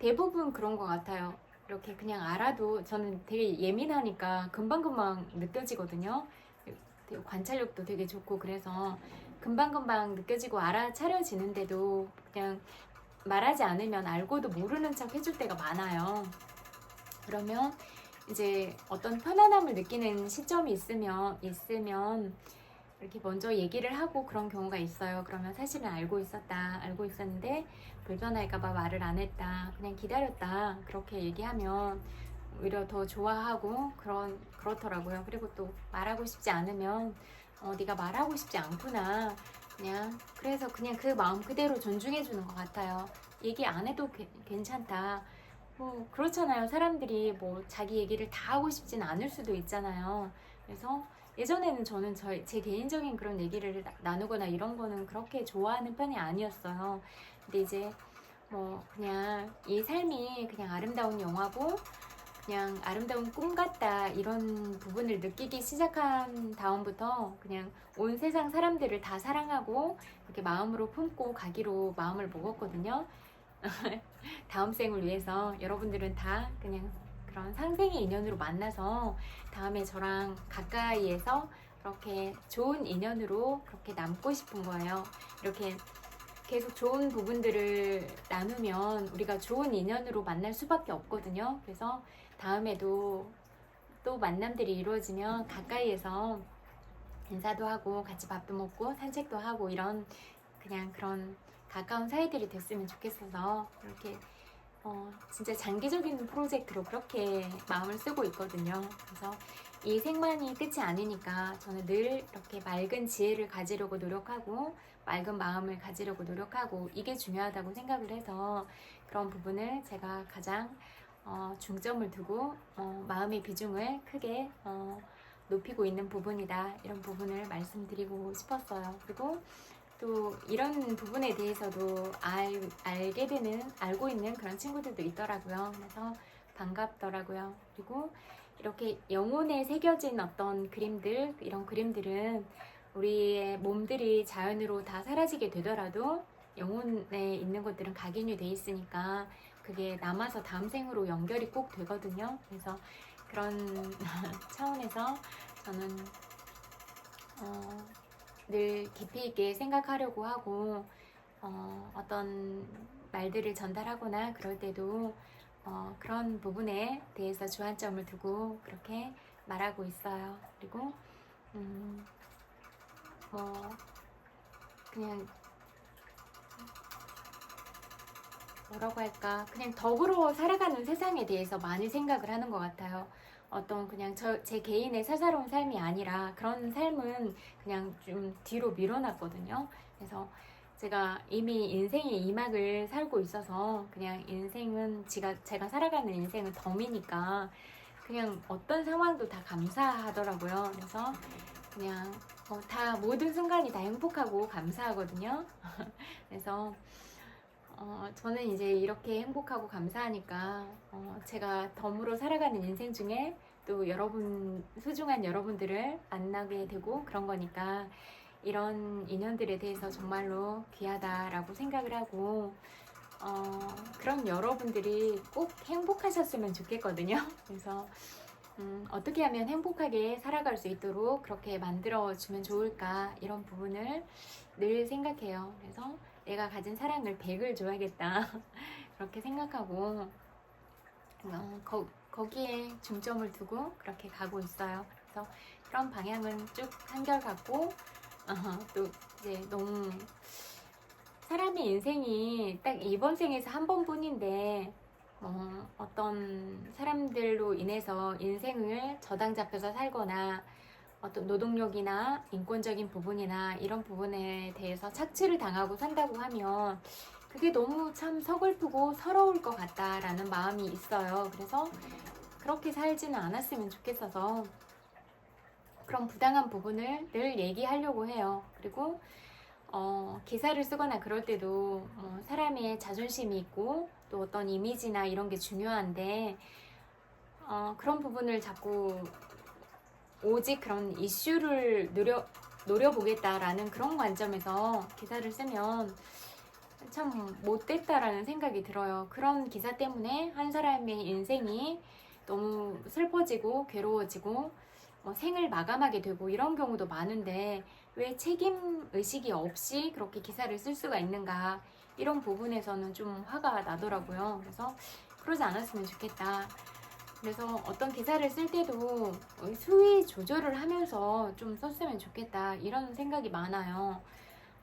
A: 대부분 그런 것 같아요. 이렇게 그냥 알아도, 저는 되게 예민하니까 금방금방 느껴지거든요. 관찰력도 되게 좋고, 그래서 금방금방 느껴지고 알아차려지는데도 그냥 말하지 않으면 알고도 모르는 척 해줄 때가 많아요. 그러면 이제 어떤 편안함을 느끼는 시점이 있으면 이렇게 먼저 얘기를 하고 그런 경우가 있어요. 그러면 사실은 알고 있었는데 불편할까봐 말을 안 했다, 그냥 기다렸다, 그렇게 얘기하면 오히려 더 좋아하고 그렇더라고요. 그리고 또 말하고 싶지 않으면 네가 말하고 싶지 않구나, 그래서 그냥 그 마음 그대로 존중해 주는 것 같아요. 얘기 안 해도 괜찮다. 뭐 그렇잖아요. 사람들이 뭐 자기 얘기를 다 하고 싶진 않을 수도 있잖아요. 그래서 예전에는 저는 제 개인적인 그런 얘기를 나누거나 이런 거는 그렇게 좋아하는 편이 아니었어요. 근데 이제 뭐 그냥 이 삶이 그냥 아름다운 영화고 그냥 아름다운 꿈 같다, 이런 부분을 느끼기 시작한 다음부터 그냥 온 세상 사람들을 다 사랑하고 그렇게 마음으로 품고 가기로 마음을 먹었거든요. 다음 생을 위해서 여러분들은 다 그냥 그런 상생의 인연으로 만나서 다음에 저랑 가까이에서 그렇게 좋은 인연으로 그렇게 남고 싶은 거예요. 이렇게 계속 좋은 부분들을 나누면 우리가 좋은 인연으로 만날 수밖에 없거든요. 그래서 다음에도 또 만남들이 이루어지면 가까이에서 인사도 하고 같이 밥도 먹고 산책도 하고 이런 그냥 그런 가까운 사이들이 됐으면 좋겠어서 이렇게 진짜 장기적인 프로젝트로 그렇게 마음을 쓰고 있거든요. 그래서 이 생만이 끝이 아니니까 저는 늘 이렇게 맑은 지혜를 가지려고 노력하고 맑은 마음을 가지려고 노력하고, 이게 중요하다고 생각을 해서 그런 부분을 제가 가장 중점을 두고 마음의 비중을 크게 높이고 있는 부분이다, 이런 부분을 말씀드리고 싶었어요. 그리고 또 이런 부분에 대해서도 알고 있는 그런 친구들도 있더라고요. 그래서 반갑더라고요. 그리고 이렇게 영혼에 새겨진 어떤 그림들, 이런 그림들은 우리의 몸들이 자연으로 다 사라지게 되더라도 영혼에 있는 것들은 각인이 돼 있으니까 그게 남아서 다음 생으로 연결이 꼭 되거든요. 그래서 그런 차원에서 저는 늘 깊이 있게 생각하려고 하고 어떤 말들을 전달하거나 그럴 때도 그런 부분에 대해서 주안점을 두고 그렇게 말하고 있어요. 그리고 뭐 그냥 뭐라고 할까, 그냥 덕으로 살아가는 세상에 대해서 많이 생각을 하는 것 같아요. 어떤 그냥 제 개인의 사사로운 삶이 아니라 그런 삶은 그냥 좀 뒤로 밀어놨거든요. 그래서 제가 이미 인생의 2막을 살고 있어서 그냥 인생은 제가 살아가는 인생은 덤이니까 그냥 어떤 상황도 다 감사하더라고요. 그래서 그냥 다 모든 순간이 다 행복하고 감사하거든요. 그래서 저는 이제 이렇게 행복하고 감사하니까 제가 덤으로 살아가는 인생 중에 또 소중한 여러분들을 만나게 되고 그런 거니까 이런 인연들에 대해서 정말로 귀하다라고 생각을 하고 그런 여러분들이 꼭 행복하셨으면 좋겠거든요. 그래서 어떻게 하면 행복하게 살아갈 수 있도록 그렇게 만들어주면 좋을까, 이런 부분을 늘 생각해요. 그래서 내가 가진 사랑을 100을 줘야겠다 그렇게 생각하고 거기에 중점을 두고 그렇게 가고 있어요. 그래서 그런 방향은 쭉 한결같고 또 이제 너무 사람의 인생이 딱 이번 생에서 한 번뿐인데 어떤 사람들로 인해서 인생을 저당 잡혀서 살거나 어떤 노동력이나 인권적인 부분이나 이런 부분에 대해서 착취를 당하고 산다고 하면 그게 너무 참 서글프고 서러울 것 같다라는 마음이 있어요. 그래서 그렇게 살지는 않았으면 좋겠어서 그런 부당한 부분을 늘 얘기하려고 해요. 그리고 기사를 쓰거나 그럴 때도 사람의 자존심이 있고 또 어떤 이미지나 이런 게 중요한데 그런 부분을 자꾸 오직 그런 이슈를 노려보겠다라는 그런 관점에서 기사를 쓰면 참 못됐다라는 생각이 들어요. 그런 기사 때문에 한 사람의 인생이 너무 슬퍼지고 괴로워지고 생을 마감하게 되고 이런 경우도 많은데 왜 책임 의식이 없이 그렇게 기사를 쓸 수가 있는가, 이런 부분에서는 좀 화가 나더라고요. 그래서 그러지 않았으면 좋겠다. 그래서 어떤 기사를 쓸 때도 수위 조절을 하면서 좀 썼으면 좋겠다, 이런 생각이 많아요.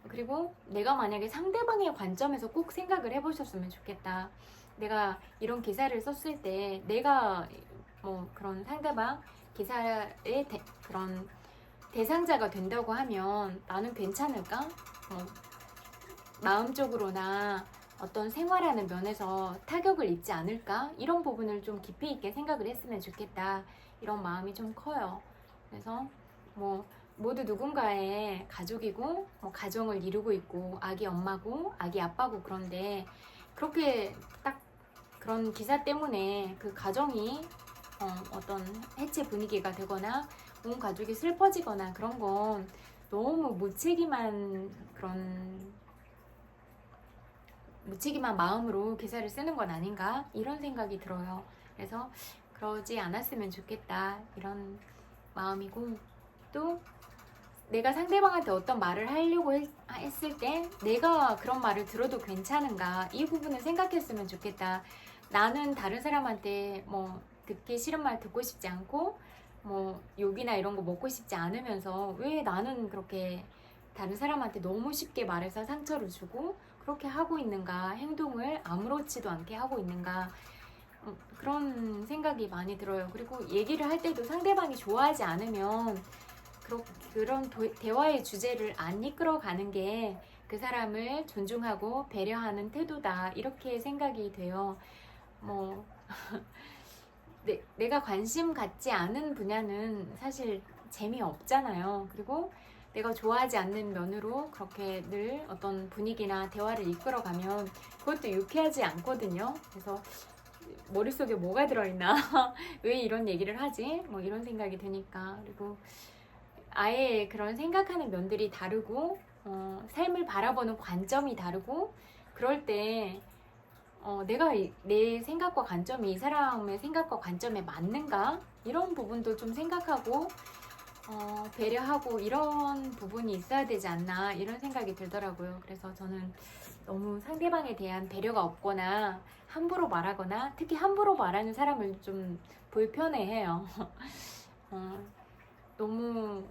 A: 그리고 내가 만약에 상대방의 관점에서 꼭 생각을 해보셨으면 좋겠다. 내가 이런 기사를 썼을 때 내가 그런 상대방 기사의 그런 대상자가 된다고 하면 나는 괜찮을까? 마음적으로나 어떤 생활하는 면에서 타격을 입지 않을까? 이런 부분을 좀 깊이 있게 생각을 했으면 좋겠다, 이런 마음이 좀 커요. 그래서 모두 누군가의 가족이고 가정을 이루고 있고 아기 엄마고 아기 아빠고, 그런데 그렇게 딱 그런 기사 때문에 그 가정이 어떤 해체 분위기가 되거나 온 가족이 슬퍼지거나 그런 건 너무 무책임한 마음으로 기사를 쓰는 건 아닌가, 이런 생각이 들어요. 그래서 그러지 않았으면 좋겠다, 이런 마음이고, 또 내가 상대방한테 어떤 말을 하려고 했을 때 내가 그런 말을 들어도 괜찮은가, 이 부분을 생각했으면 좋겠다. 나는 다른 사람한테 듣기 싫은 말 듣고 싶지 않고 욕이나 이런 거 먹고 싶지 않으면서 왜 나는 그렇게 다른 사람한테 너무 쉽게 말해서 상처를 주고 그렇게 하고 있는가, 행동을 아무렇지도 않게 하고 있는가, 그런 생각이 많이 들어요. 그리고 얘기를 할 때도 상대방이 좋아하지 않으면 그런 대화의 주제를 안 이끌어가는 게 그 사람을 존중하고 배려하는 태도다, 이렇게 생각이 돼요. 내가 관심 갖지 않은 분야는 사실 재미없잖아요. 그리고 내가 좋아하지 않는 면으로 그렇게 늘 어떤 분위기나 대화를 이끌어가면 그것도 유쾌하지 않거든요. 그래서 머릿속에 뭐가 들어있나 왜 이런 얘기를 하지? 이런 생각이 드니까. 그리고 아예 그런 생각하는 면들이 다르고 삶을 바라보는 관점이 다르고, 그럴 때 내가 내 생각과 관점이 이 사람의 생각과 관점에 맞는가? 이런 부분도 좀 생각하고 배려하고 이런 부분이 있어야 되지 않나 이런 생각이 들더라고요. 그래서 저는 너무 상대방에 대한 배려가 없거나 함부로 말하거나 특히 함부로 말하는 사람을 좀 불편해해요. 너무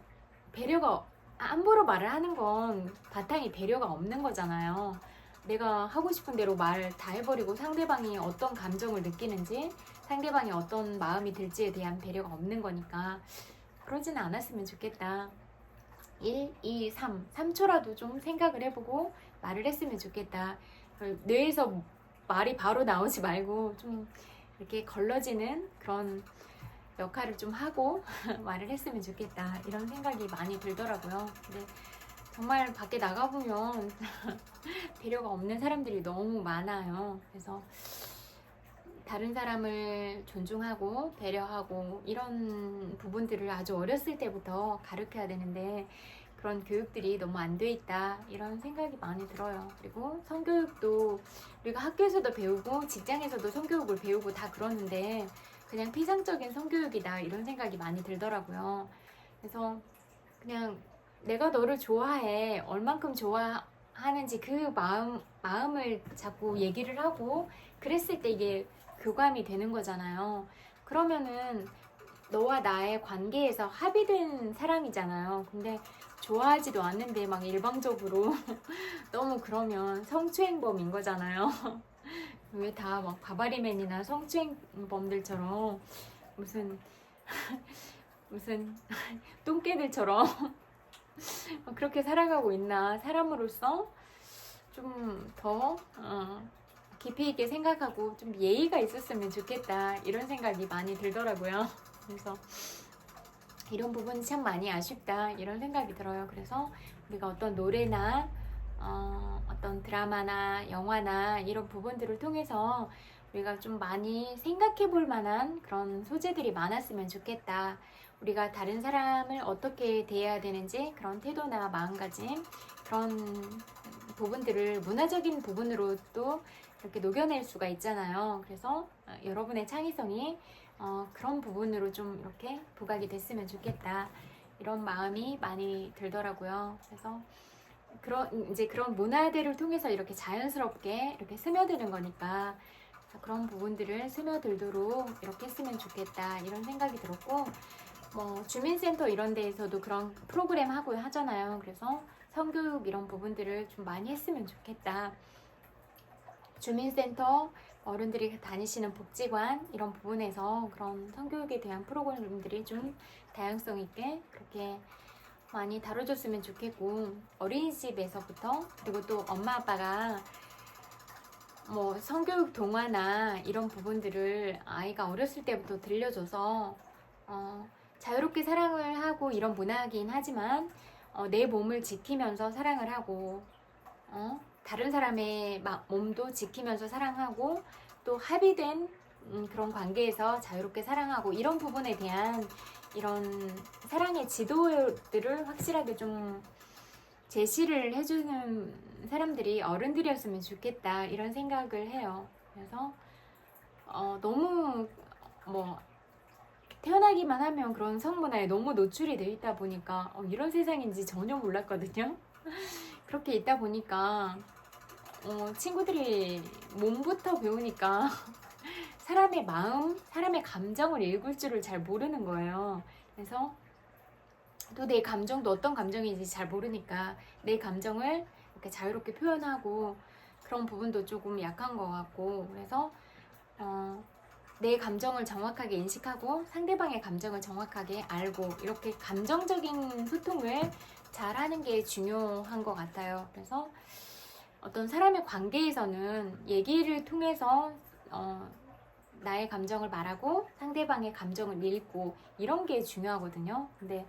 A: 배려가 함부로 말을 하는 건 바탕이 배려가 없는 거잖아요. 내가 하고 싶은 대로 말 다 해버리고 상대방이 어떤 감정을 느끼는지 상대방이 어떤 마음이 들지에 대한 배려가 없는 거니까 그러지는 않았으면 좋겠다. 1, 2, 3초라도 좀 생각을 해보고 말을 했으면 좋겠다. 뇌에서 말이 바로 나오지 말고 좀 이렇게 걸러지는 그런 역할을 좀 하고 말을 했으면 좋겠다 이런 생각이 많이 들더라고요. 근데 정말 밖에 나가보면 배려가 없는 사람들이 너무 많아요. 그래서 다른 사람을 존중하고 배려하고 이런 부분들을 아주 어렸을 때부터 가르쳐야 되는데 그런 교육들이 너무 안 돼 있다 이런 생각이 많이 들어요. 그리고 성교육도 우리가 학교에서도 배우고 직장에서도 성교육을 배우고 다 그러는데 그냥 피상적인 성교육이다 이런 생각이 많이 들더라고요. 그래서 그냥 내가 너를 좋아해 얼만큼 좋아하는지 그 마음을 자꾸 얘기를 하고 그랬을 때 이게 교감이 되는 거잖아요. 그러면은 너와 나의 관계에서 합의된 사랑이잖아요. 근데 좋아하지도 않는데 막 일방적으로 너무 그러면 성추행범인 거잖아요. 왜 다 막 바바리맨이나 성추행범들처럼 무슨 똥개들처럼 그렇게 살아가고 있나. 사람으로서 좀 더 깊이 있게 생각하고 좀 예의가 있었으면 좋겠다 이런 생각이 많이 들더라고요. 그래서 이런 부분이 참 많이 아쉽다 이런 생각이 들어요. 그래서 우리가 어떤 노래나 어떤 드라마나 영화나 이런 부분들을 통해서 우리가 좀 많이 생각해 볼 만한 그런 소재들이 많았으면 좋겠다. 우리가 다른 사람을 어떻게 대해야 되는지 그런 태도나 마음가짐 그런 부분들을 문화적인 부분으로 또 이렇게 녹여낼 수가 있잖아요. 그래서 여러분의 창의성이 그런 부분으로 좀 이렇게 부각이 됐으면 좋겠다 이런 마음이 많이 들더라고요. 그래서 이제 그런 문화들을 통해서 이렇게 자연스럽게 이렇게 스며드는 거니까 그런 부분들을 스며들도록 이렇게 했으면 좋겠다 이런 생각이 들었고 주민센터 이런 데에서도 그런 프로그램 하고 하잖아요. 그래서 성교육 이런 부분들을 좀 많이 했으면 좋겠다. 주민센터 어른들이 다니시는 복지관 이런 부분에서 그런 성교육에 대한 프로그램들이 좀 다양성 있게 그렇게 많이 다뤄줬으면 좋겠고 어린이집에서부터 그리고 또 엄마 아빠가 성교육 동화나 이런 부분들을 아이가 어렸을 때부터 들려줘서 자유롭게 사랑을 하고 이런 문화이긴 하지만 내 몸을 지키면서 사랑을 하고 다른 사람의 몸도 지키면서 사랑하고 또 합의된 그런 관계에서 자유롭게 사랑하고 이런 부분에 대한 이런 사랑의 지도들을 확실하게 좀 제시를 해주는 사람들이 어른들이었으면 좋겠다 이런 생각을 해요. 그래서 너무 태어나기만 하면 그런 성문화에 너무 노출이 되어 있다 보니까 이런 세상인지 전혀 몰랐거든요. 그렇게 있다 보니까 친구들이 몸부터 배우니까 사람의 마음, 사람의 감정을 읽을 줄을 잘 모르는 거예요. 그래서 또 내 감정도 어떤 감정인지 잘 모르니까 내 감정을 이렇게 자유롭게 표현하고 그런 부분도 조금 약한 것 같고 그래서 내 감정을 정확하게 인식하고 상대방의 감정을 정확하게 알고 이렇게 감정적인 소통을 잘 하는 게 중요한 것 같아요. 그래서 어떤 사람의 관계에서는 얘기를 통해서 나의 감정을 말하고 상대방의 감정을 읽고 이런 게 중요하거든요. 근데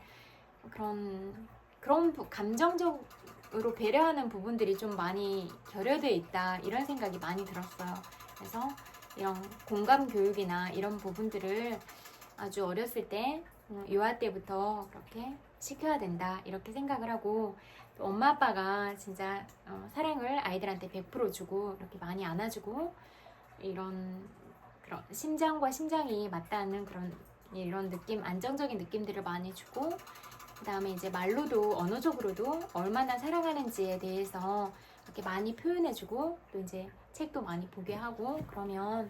A: 그런 감정적으로 배려하는 부분들이 좀 많이 결여되어 있다 이런 생각이 많이 들었어요. 그래서 이런 공감 교육이나 이런 부분들을 아주 어렸을 때 유아 때부터 그렇게 시켜야 된다 이렇게 생각을 하고 또 엄마 아빠가 진짜 사랑을 아이들한테 100% 주고 이렇게 많이 안아주고 이런 그런 심장과 심장이 맞닿는 그런 이런 느낌, 안정적인 느낌들을 많이 주고, 그 다음에 이제 말로도 언어적으로도 얼마나 사랑하는지에 대해서 이렇게 많이 표현해주고, 또 이제 책도 많이 보게 하고, 그러면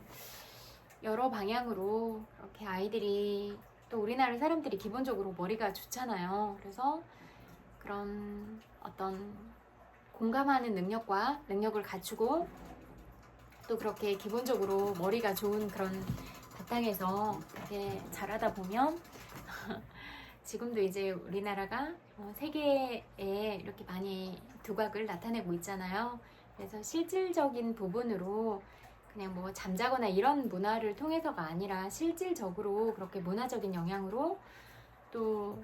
A: 여러 방향으로 이렇게 아이들이, 또 우리나라 사람들이 기본적으로 머리가 좋잖아요. 그래서 그런 어떤 공감하는 능력을 갖추고, 또 그렇게 기본적으로 머리가 좋은 그런 바탕에서 이렇게 자라다 보면 지금도 이제 우리나라가 세계에 이렇게 많이 두각을 나타내고 있잖아요. 그래서 실질적인 부분으로 그냥 뭐 잠자거나 이런 문화를 통해서가 아니라 실질적으로 그렇게 문화적인 영향으로 또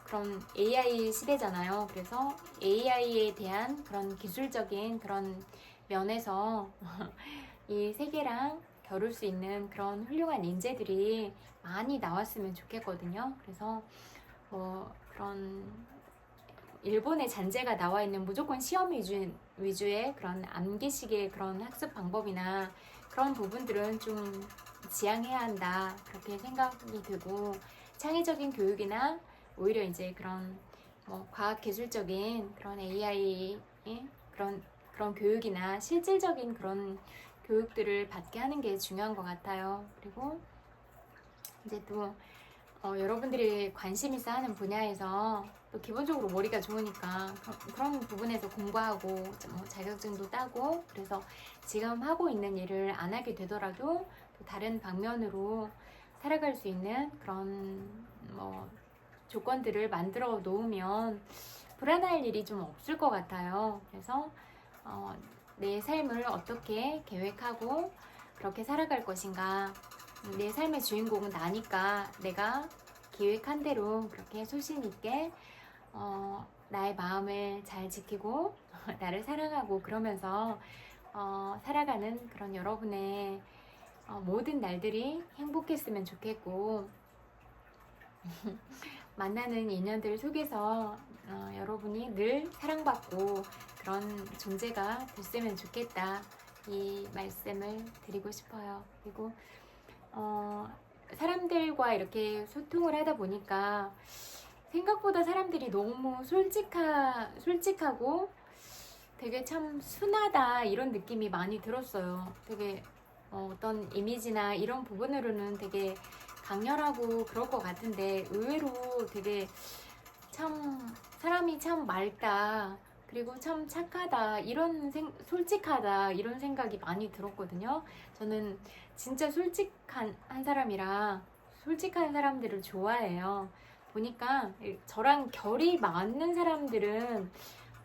A: 그런 AI 시대잖아요. 그래서 AI에 대한 그런 기술적인 그런 면에서 이 세계랑 겨룰 수 있는 그런 훌륭한 인재들이 많이 나왔으면 좋겠거든요. 그래서 뭐 그런 일본의 잔재가 나와 있는 무조건 시험 위주의 그런 암기식의 그런 학습 방법이나 그런 부분들은 좀 지양해야 한다, 그렇게 생각이 들고, 창의적인 교육이나 오히려 이제 그런 뭐 과학기술적인 그런 AI의 그런 교육이나 실질적인 그런 교육들을 받게 하는 게 중요한 것 같아요. 그리고 이제 또 여러분들이 관심 있어 하는 분야에서 또 기본적으로 머리가 좋으니까 그런 부분에서 공부하고 뭐 자격증도 따고, 그래서 지금 하고 있는 일을 안 하게 되더라도 또 다른 방면으로 살아갈 수 있는 그런 뭐 조건들을 만들어 놓으면 불안할 일이 좀 없을 것 같아요. 그래서 내 삶을 어떻게 계획하고 그렇게 살아갈 것인가, 내 삶의 주인공은 나니까 내가 계획한 대로 그렇게 소신 있게 나의 마음을 잘 지키고 나를 사랑하고 그러면서 살아가는 그런 여러분의 모든 날들이 행복했으면 좋겠고, 만나는 인연들 속에서 여러분이 늘 사랑받고 그런 존재가 됐으면 좋겠다, 이 말씀을 드리고 싶어요. 그리고 사람들과 이렇게 소통을 하다 보니까 생각보다 사람들이 너무 솔직하고 되게 참 순하다, 이런 느낌이 많이 들었어요. 되게 어떤 이미지나 이런 부분으로는 되게 강렬하고 그럴 것 같은데 의외로 되게 참 사람이 참 맑다, 그리고 참 착하다, 솔직하다, 이런 생각이 많이 들었거든요. 저는 진짜 솔직한 사람이라 솔직한 사람들을 좋아해요. 보니까 저랑 결이 맞는 사람들은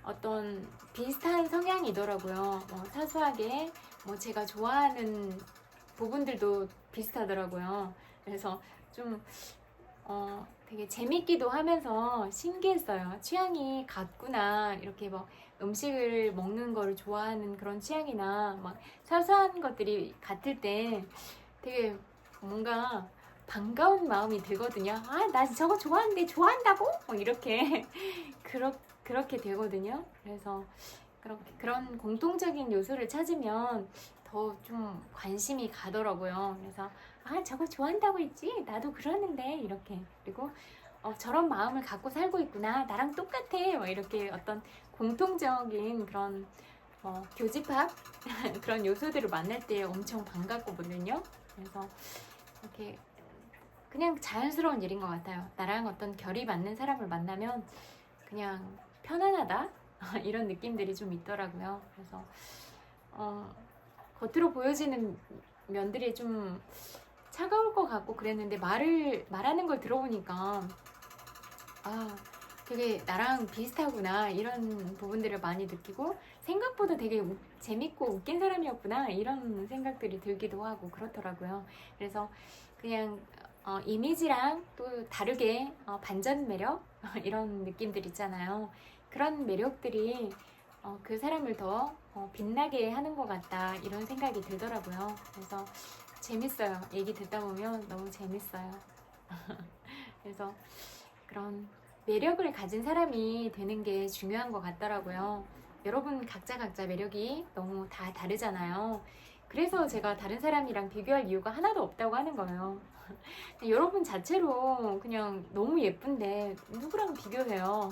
A: 어떤 비슷한 성향이더라고요. 사소하게 뭐 제가 좋아하는 부분들도 비슷하더라고요. 그래서 좀 되게 재밌기도 하면서 신기했어요. 취향이 같구나, 이렇게 뭐 음식을 먹는 걸 좋아하는 그런 취향이나 막 사소한 것들이 같을 때 되게 뭔가 반가운 마음이 들거든요. 아, 나 저거 좋아하는데 좋아한다고? 이렇게 그렇게 되거든요. 그래서 그런 공통적인 요소를 찾으면 더 좀 관심이 가더라고요. 그래서 아, 저거 좋아한다고 했지? 나도 그러는데, 이렇게. 그리고 저런 마음을 갖고 살고 있구나, 나랑 똑같아, 이렇게 어떤 공통적인 그런 교집합 그런 요소들을 만날 때 엄청 반갑거든요. 그래서 이렇게 그냥 자연스러운 일인 것 같아요. 나랑 어떤 결이 맞는 사람을 만나면 그냥 편안하다 이런 느낌들이 좀 있더라고요. 그래서 겉으로 보여지는 면들이 좀 차가울 것 같고 그랬는데 말하는 걸 들어보니까 되게 나랑 비슷하구나, 이런 부분들을 많이 느끼고 생각보다 되게 재밌고 웃긴 사람이었구나, 이런 생각들이 들기도 하고 그렇더라고요. 그래서 그냥 이미지랑 또 다르게 반전 매력 이런 느낌들 있잖아요. 그런 매력들이 그 사람을 더 빛나게 하는 것 같다, 이런 생각이 들더라고요. 그래서 재밌어요. 얘기 듣다 보면 너무 재밌어요. 그래서 그런 매력을 가진 사람이 되는 게 중요한 것 같더라고요. 여러분 각자 매력이 너무 다 다르잖아요. 그래서 제가 다른 사람이랑 비교할 이유가 하나도 없다고 하는 거예요. 여러분 자체로 그냥 너무 예쁜데 누구랑 비교해요?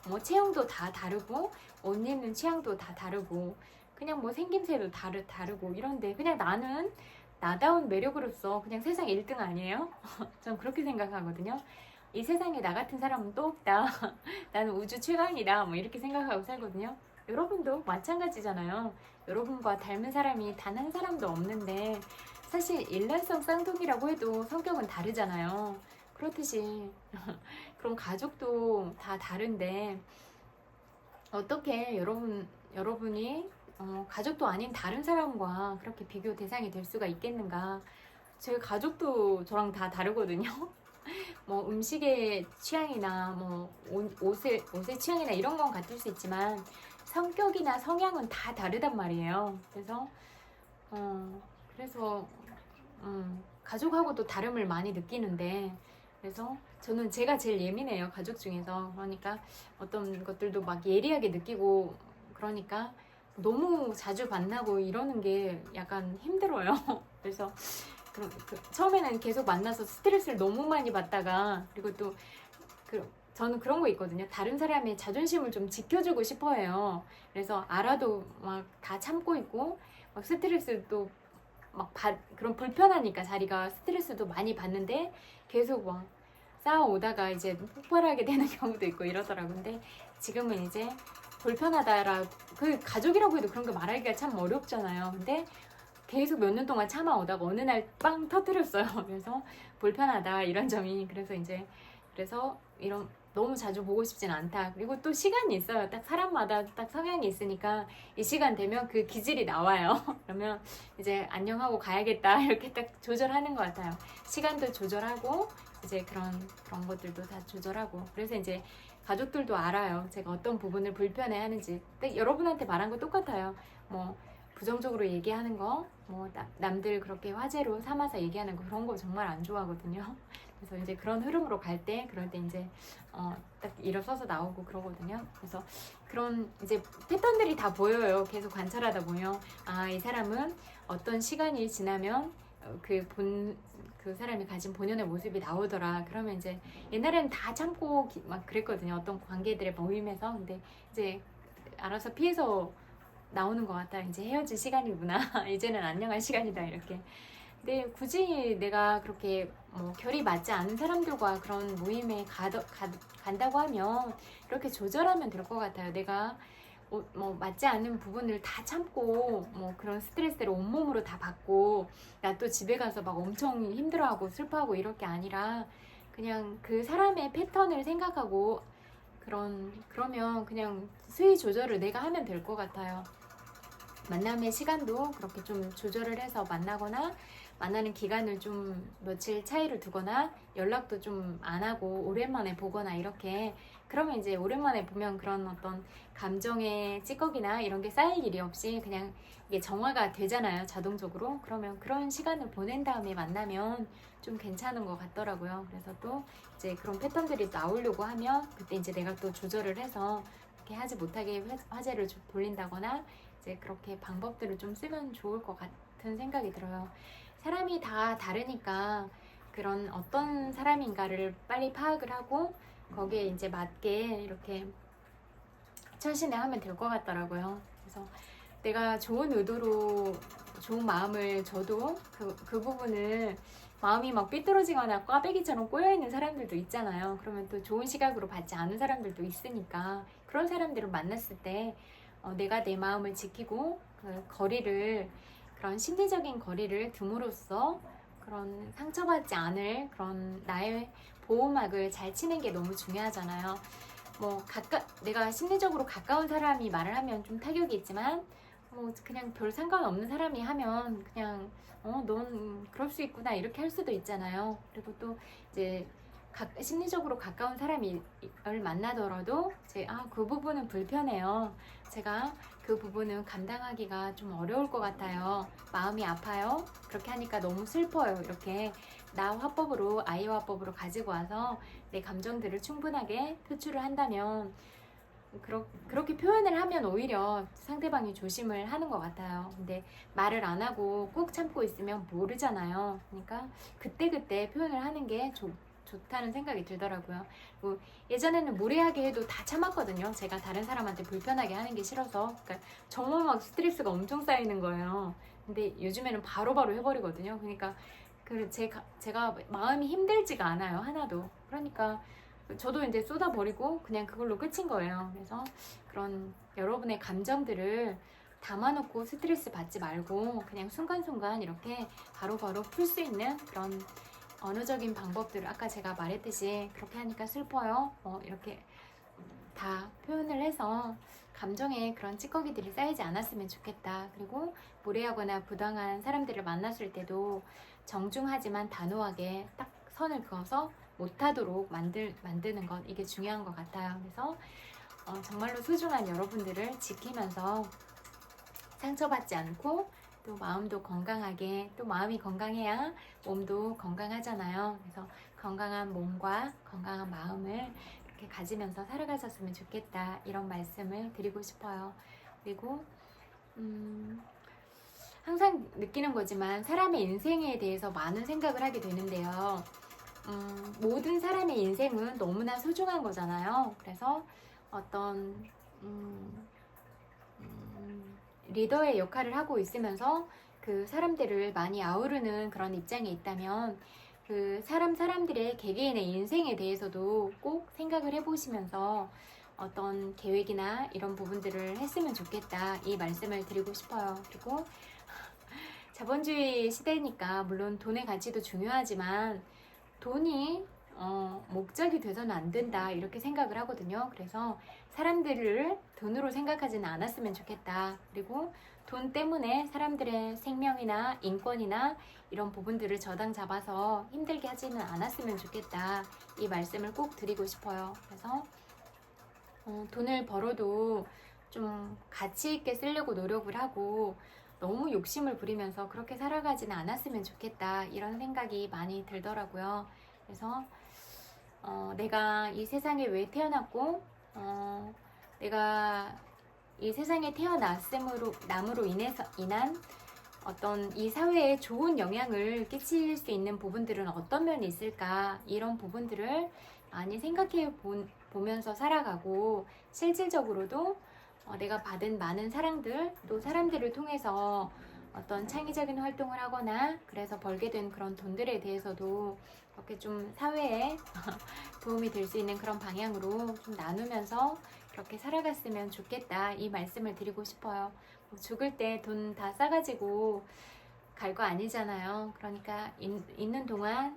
A: 뭐 체형도 다 다르고 옷 입는 취향도 다 다르고 그냥 뭐 생김새도 다르고 이런데 그냥 나는 나다운 매력으로서 그냥 세상 1등 아니에요? 전 그렇게 생각하거든요. 이 세상에 나 같은 사람은 또 없다. 나는 우주 최강이다. 뭐 이렇게 생각하고 살거든요. 여러분도 마찬가지잖아요. 여러분과 닮은 사람이 단 한 사람도 없는데 사실 일란성 쌍둥이라고 해도 성격은 다르잖아요. 그렇듯이 그럼 가족도 다 다른데 어떻게 여러분이 가족도 아닌 다른 사람과 그렇게 비교 대상이 될 수가 있겠는가? 제 가족도 저랑 다 다르거든요. 뭐 음식의 취향이나 뭐 옷의 취향이나 이런 건 같을 수 있지만 성격이나 성향은 다 다르단 말이에요. 그래서 가족하고도 다름을 많이 느끼는데 그래서 저는 제가 제일 예민해요. 가족 중에서. 그러니까 어떤 것들도 막 예리하게 느끼고 그러니까 너무 자주 만나고 이러는 게 약간 힘들어요. 그래서 처음에는 계속 만나서 스트레스를 너무 많이 받다가 그리고 또 저는 그런 거 있거든요. 다른 사람의 자존심을 좀 지켜주고 싶어 해요. 그래서 알아도 막 다 참고 있고 막 스트레스도 그런 불편하니까 자리가 스트레스도 많이 받는데 계속 막 쌓아오다가 이제 폭발하게 되는 경우도 있고 이러더라고요. 근데 지금은 이제 불편하다라 그 가족이라고 해도 그런 거 말하기가 참 어렵잖아요. 근데 계속 몇 년 동안 참아오다가 어느 날 빵 터뜨렸어요. 그래서 불편하다 이런 점이 그래서 이런 너무 자주 보고 싶진 않다. 그리고 또 시간이 있어요. 딱 사람마다 딱 성향이 있으니까 이 시간 되면 그 기질이 나와요. 그러면 이제 안녕하고 가야겠다 이렇게 딱 조절하는 것 같아요. 시간도 조절하고 이제 그런 것들도 다 조절하고 그래서 이제 가족들도 알아요. 제가 어떤 부분을 불편해하는지. 근데 여러분한테 말한 거 똑같아요. 뭐 부정적으로 얘기하는 거, 뭐 남들 그렇게 화제로 삼아서 얘기하는 거 그런 거 정말 안 좋아하거든요. 그래서 이제 그런 흐름으로 그럴 때 이제 딱 일어서서 나오고 그러거든요. 그래서 그런 이제 패턴들이 다 보여요. 계속 관찰하다 보면 이 사람은 어떤 시간이 지나면 그 사람이 가진 본연의 모습이 나오더라. 그러면 이제 옛날에는 다 참고 막 그랬거든요. 어떤 관계들의 모임에서. 근데 이제 알아서 피해서 나오는 것 같다. 이제 헤어질 시간이구나. 이제는 안녕할 시간이다. 이렇게. 근데 굳이 내가 그렇게 결이 맞지 않은 사람들과 그런 모임에 간다고 하면 이렇게 조절하면 될 것 같아요. 내가 맞지 않는 부분을 다 참고 그런 스트레스를 온몸으로 다 받고 나 또 집에 가서 막 엄청 힘들어하고 슬퍼하고 이럴 게 아니라 그냥 그 사람의 패턴을 생각하고 그러면 그냥 수위 조절을 내가 하면 될 것 같아요. 만남의 시간도 그렇게 좀 조절을 해서 만나거나 만나는 기간을 좀 며칠 차이를 두거나 연락도 좀 안 하고 오랜만에 보거나 이렇게 그러면 이제 오랜만에 보면 그런 어떤 감정의 찌꺼기나 이런 게 쌓일 일이 없이 그냥 이게 정화가 되잖아요. 자동적으로. 그러면 그런 시간을 보낸 다음에 만나면 좀 괜찮은 것 같더라고요. 그래서 또 이제 그런 패턴들이 나오려고 하면 그때 이제 내가 또 조절을 해서 이렇게 하지 못하게 화제를 좀 돌린다거나 이제 그렇게 방법들을 좀 쓰면 좋을 것 같은 생각이 들어요. 사람이 다 다르니까 그런 어떤 사람인가를 빨리 파악을 하고 거기에 이제 맞게 이렇게 철신을 하면 될 것 같더라고요. 그래서 내가 좋은 의도로 좋은 마음을 줘도 그 부분을 마음이 막 삐뚤어지거나 꽈배기처럼 꼬여있는 사람들도 있잖아요. 그러면 또 좋은 시각으로 받지 않은 사람들도 있으니까 그런 사람들을 만났을 때 내가 내 마음을 지키고 그런 심리적인 거리를 둠으로써 그런 상처받지 않을 그런 나의 보호막을 잘 치는 게 너무 중요하잖아요. 내가 심리적으로 가까운 사람이 말을 하면 좀 타격이 있지만 그냥 별 상관없는 사람이 하면 그냥 넌 그럴 수 있구나 이렇게 할 수도 있잖아요. 그리고 또 이제 심리적으로 가까운 사람을 만나더라도 그 부분은 불편해요. 제가 그 부분은 감당하기가 좀 어려울 것 같아요. 마음이 아파요. 그렇게 하니까 너무 슬퍼요. 이렇게 아이 화법으로 가지고 와서 내 감정들을 충분하게 표출을 한다면 그렇게 표현을 하면 오히려 상대방이 조심을 하는 것 같아요. 근데 말을 안 하고 꾹 참고 있으면 모르잖아요. 그러니까 그때그때 표현을 하는 게 좋다는 생각이 들더라고요. 뭐 예전에는 무례하게 해도 다 참았거든요. 제가 다른 사람한테 불편하게 하는 게 싫어서. 그러니까 정말 막 스트레스가 엄청 쌓이는 거예요. 근데 요즘에는 바로바로 해버리거든요. 그러니까 제가 마음이 힘들지가 않아요. 하나도. 그러니까 저도 이제 쏟아버리고 그냥 그걸로 끝인 거예요. 그래서 그런 여러분의 감정들을 담아놓고 스트레스 받지 말고 그냥 순간순간 이렇게 바로바로 풀 수 있는 그런 언어적인 방법들을 아까 제가 말했듯이 그렇게 하니까 슬퍼요. 이렇게 다 표현을 해서 감정에 그런 찌꺼기들이 쌓이지 않았으면 좋겠다. 그리고 무례하거나 부당한 사람들을 만났을 때도 정중하지만 단호하게 딱 선을 그어서 못하도록 만드는 것, 이게 중요한 것 같아요. 그래서 정말로 소중한 여러분들을 지키면서 상처받지 않고 또 마음도 건강하게, 또 마음이 건강해야 몸도 건강하잖아요. 그래서 건강한 몸과 건강한 마음을 이렇게 가지면서 살아가셨으면 좋겠다, 이런 말씀을 드리고 싶어요. 그리고 항상 느끼는 거지만 사람의 인생에 대해서 많은 생각을 하게 되는데요. 모든 사람의 인생은 너무나 소중한 거잖아요. 그래서 어떤 리더의 역할을 하고 있으면서 그 사람들을 많이 아우르는 그런 입장에 있다면 그 사람들의 개개인의 인생에 대해서도 꼭 생각을 해보시면서 어떤 계획이나 이런 부분들을 했으면 좋겠다, 이 말씀을 드리고 싶어요. 그리고 자본주의 시대니까 물론 돈의 가치도 중요하지만 돈이 목적이 돼서는 안 된다, 이렇게 생각을 하거든요. 그래서 사람들을 돈으로 생각하지는 않았으면 좋겠다. 그리고 돈 때문에 사람들의 생명이나 인권이나 이런 부분들을 저당 잡아서 힘들게 하지는 않았으면 좋겠다, 이 말씀을 꼭 드리고 싶어요. 그래서 돈을 벌어도 좀 가치 있게 쓰려고 노력을 하고 너무 욕심을 부리면서 그렇게 살아가지는 않았으면 좋겠다, 이런 생각이 많이 들더라고요. 그래서 내가 이 세상에 왜 태어났고 내가 이 세상에 남으로 인한 어떤 이 사회에 좋은 영향을 끼칠 수 있는 부분들은 어떤 면이 있을까, 이런 부분들을 많이 생각해 보면서 살아가고, 실질적으로도 내가 받은 많은 사랑들, 또 사람들을 통해서 어떤 창의적인 활동을 하거나 그래서 벌게 된 그런 돈들에 대해서도 이렇게 좀 사회에 도움이 될 수 있는 그런 방향으로 좀 나누면서 그렇게 살아갔으면 좋겠다, 이 말씀을 드리고 싶어요. 죽을 때 돈 다 싸가지고 갈 거 아니잖아요. 그러니까 있는 동안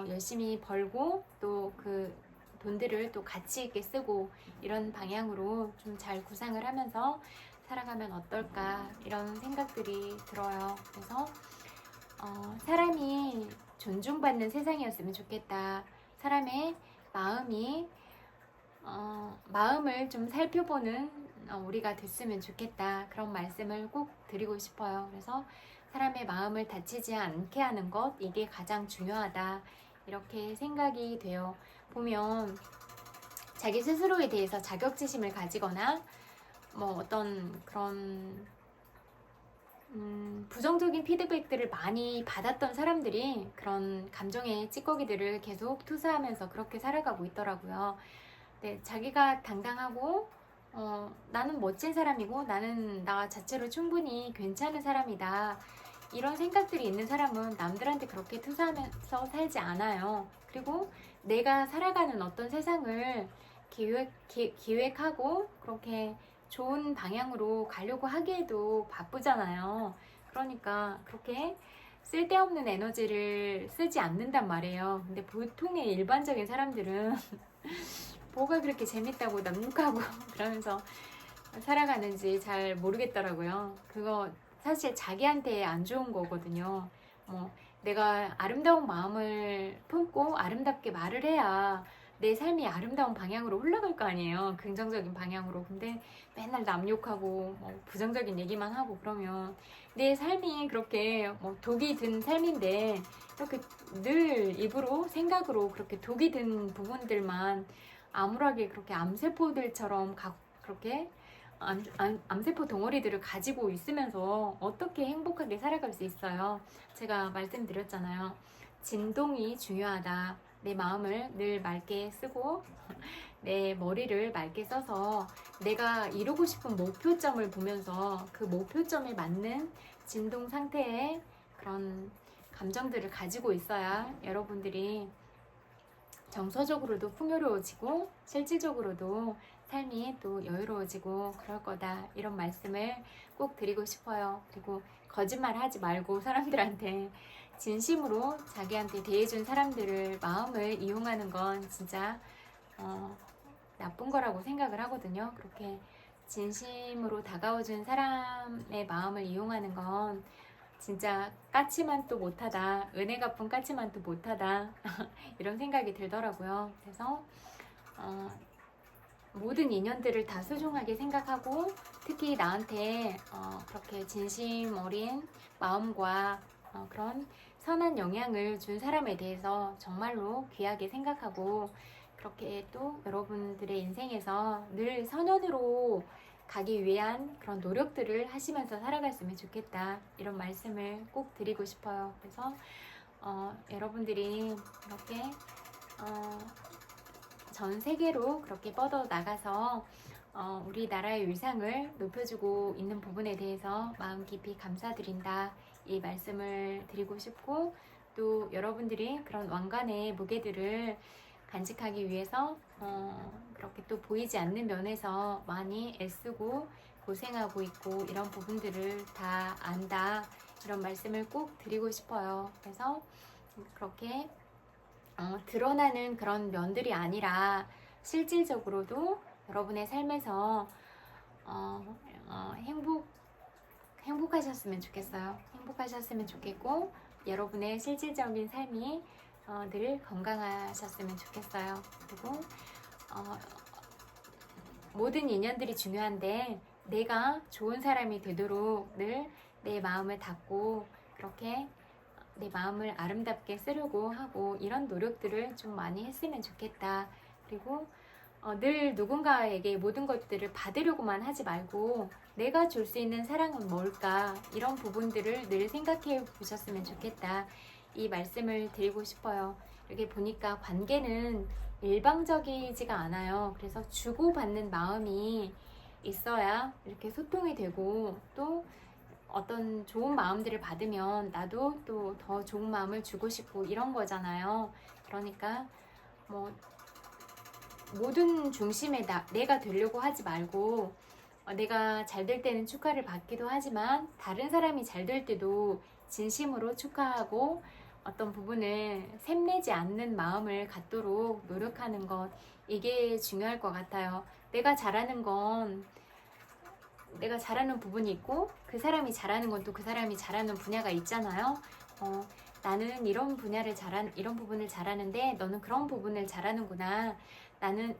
A: 열심히 벌고 또 그 돈들을 또 가치 있게 쓰고 이런 방향으로 좀 잘 구상을 하면서 살아가면 어떨까, 이런 생각들이 들어요. 그래서 사람이 존중받는 세상이었으면 좋겠다. 사람의 마음을 좀 살펴보는 우리가 됐으면 좋겠다, 그런 말씀을 꼭 드리고 싶어요. 그래서 사람의 마음을 다치지 않게 하는 것, 이게 가장 중요하다, 이렇게 생각이 돼요. 보면 자기 스스로에 대해서 자격지심을 가지거나 뭐 어떤 그런 부정적인 피드백들을 많이 받았던 사람들이 그런 감정의 찌꺼기들을 계속 투사하면서 그렇게 살아가고 있더라고요. 네, 자기가 당당하고 나는 멋진 사람이고 나는 나 자체로 충분히 괜찮은 사람이다, 이런 생각들이 있는 사람은 남들한테 그렇게 투사하면서 살지 않아요. 그리고 내가 살아가는 어떤 세상을 기획하고 그렇게 좋은 방향으로 가려고 하기에도 바쁘잖아요. 그러니까 그렇게 쓸데없는 에너지를 쓰지 않는단 말이에요. 근데 보통의 일반적인 사람들은 뭐가 그렇게 재밌다고 납득하고 그러면서 살아가는지 잘 모르겠더라고요. 그거 사실 자기한테 안 좋은 거거든요. 내가 아름다운 마음을 품고 아름답게 말을 해야 내 삶이 아름다운 방향으로 흘러갈 거 아니에요. 긍정적인 방향으로. 근데 맨날 남 욕하고 부정적인 얘기만 하고 그러면 내 삶이 그렇게 독이 든 삶인데 이렇게 늘 입으로 생각으로 그렇게 독이 든 부분들만 암울하게 그렇게 암세포들처럼 그렇게 암세포 덩어리들을 가지고 있으면서 어떻게 행복하게 살아갈 수 있어요? 제가 말씀드렸잖아요. 진동이 중요하다. 내 마음을 늘 맑게 쓰고 내 머리를 맑게 써서 내가 이루고 싶은 목표점을 보면서 그 목표점에 맞는 진동 상태의 그런 감정들을 가지고 있어야 여러분들이 정서적으로도 풍요로워지고 실질적으로도 삶이 또 여유로워지고 그럴 거다, 이런 말씀을 꼭 드리고 싶어요. 그리고 거짓말 하지 말고 사람들한테 진심으로 자기한테 대해준 사람들을 마음을 이용하는 건 진짜 나쁜 거라고 생각을 하거든요. 그렇게 진심으로 다가와준 사람의 마음을 이용하는 건 진짜 까치만도 못하다, 은혜 갚은 까치만도 못하다 이런 생각이 들더라고요. 그래서 모든 인연들을 다 소중하게 생각하고 특히 나한테 그렇게 진심 어린 마음과 그런 선한 영향을 준 사람에 대해서 정말로 귀하게 생각하고 그렇게 또 여러분들의 인생에서 늘 선언으로 가기 위한 그런 노력들을 하시면서 살아갔으면 좋겠다, 이런 말씀을 꼭 드리고 싶어요. 그래서 여러분들이 이렇게 전 세계로 그렇게 뻗어 나가서 우리나라의 위상을 높여주고 있는 부분에 대해서 마음 깊이 감사드린다, 이 말씀을 드리고 싶고, 또 여러분들이 그런 왕관의 무게들을 간직하기 위해서 그렇게 또 보이지 않는 면에서 많이 애쓰고 고생하고 있고 이런 부분들을 다 안다, 이런 말씀을 꼭 드리고 싶어요. 그래서 그렇게 드러나는 그런 면들이 아니라 실질적으로도 여러분의 삶에서 행복하셨으면 좋겠어요. 행복하셨으면 좋겠고 여러분의 실질적인 삶이 늘 건강하셨으면 좋겠어요. 그리고 모든 인연들이 중요한데 내가 좋은 사람이 되도록 늘 내 마음을 닫고 그렇게 내 마음을 아름답게 쓰려고 하고 이런 노력들을 좀 많이 했으면 좋겠다. 그리고 늘 누군가에게 모든 것들을 받으려고만 하지 말고 내가 줄 수 있는 사랑은 뭘까, 이런 부분들을 늘 생각해 보셨으면 좋겠다, 이 말씀을 드리고 싶어요. 이렇게 보니까 관계는 일방적이지가 않아요. 그래서 주고받는 마음이 있어야 이렇게 소통이 되고 또 어떤 좋은 마음들을 받으면 나도 또 더 좋은 마음을 주고 싶고 이런 거잖아요. 그러니까 뭐 모든 중심에 내가 되려고 하지 말고 내가 잘 될 때는 축하를 받기도 하지만 다른 사람이 잘 될 때도 진심으로 축하하고 어떤 부분을 샘내지 않는 마음을 갖도록 노력하는 것, 이게 중요할 것 같아요. 내가 잘하는 부분이 있고 그 사람이 잘하는 건 또 그 사람이 잘하는 분야가 있잖아요. 나는 이런 부분을 잘하는데 너는 그런 부분을 잘하는구나. 나는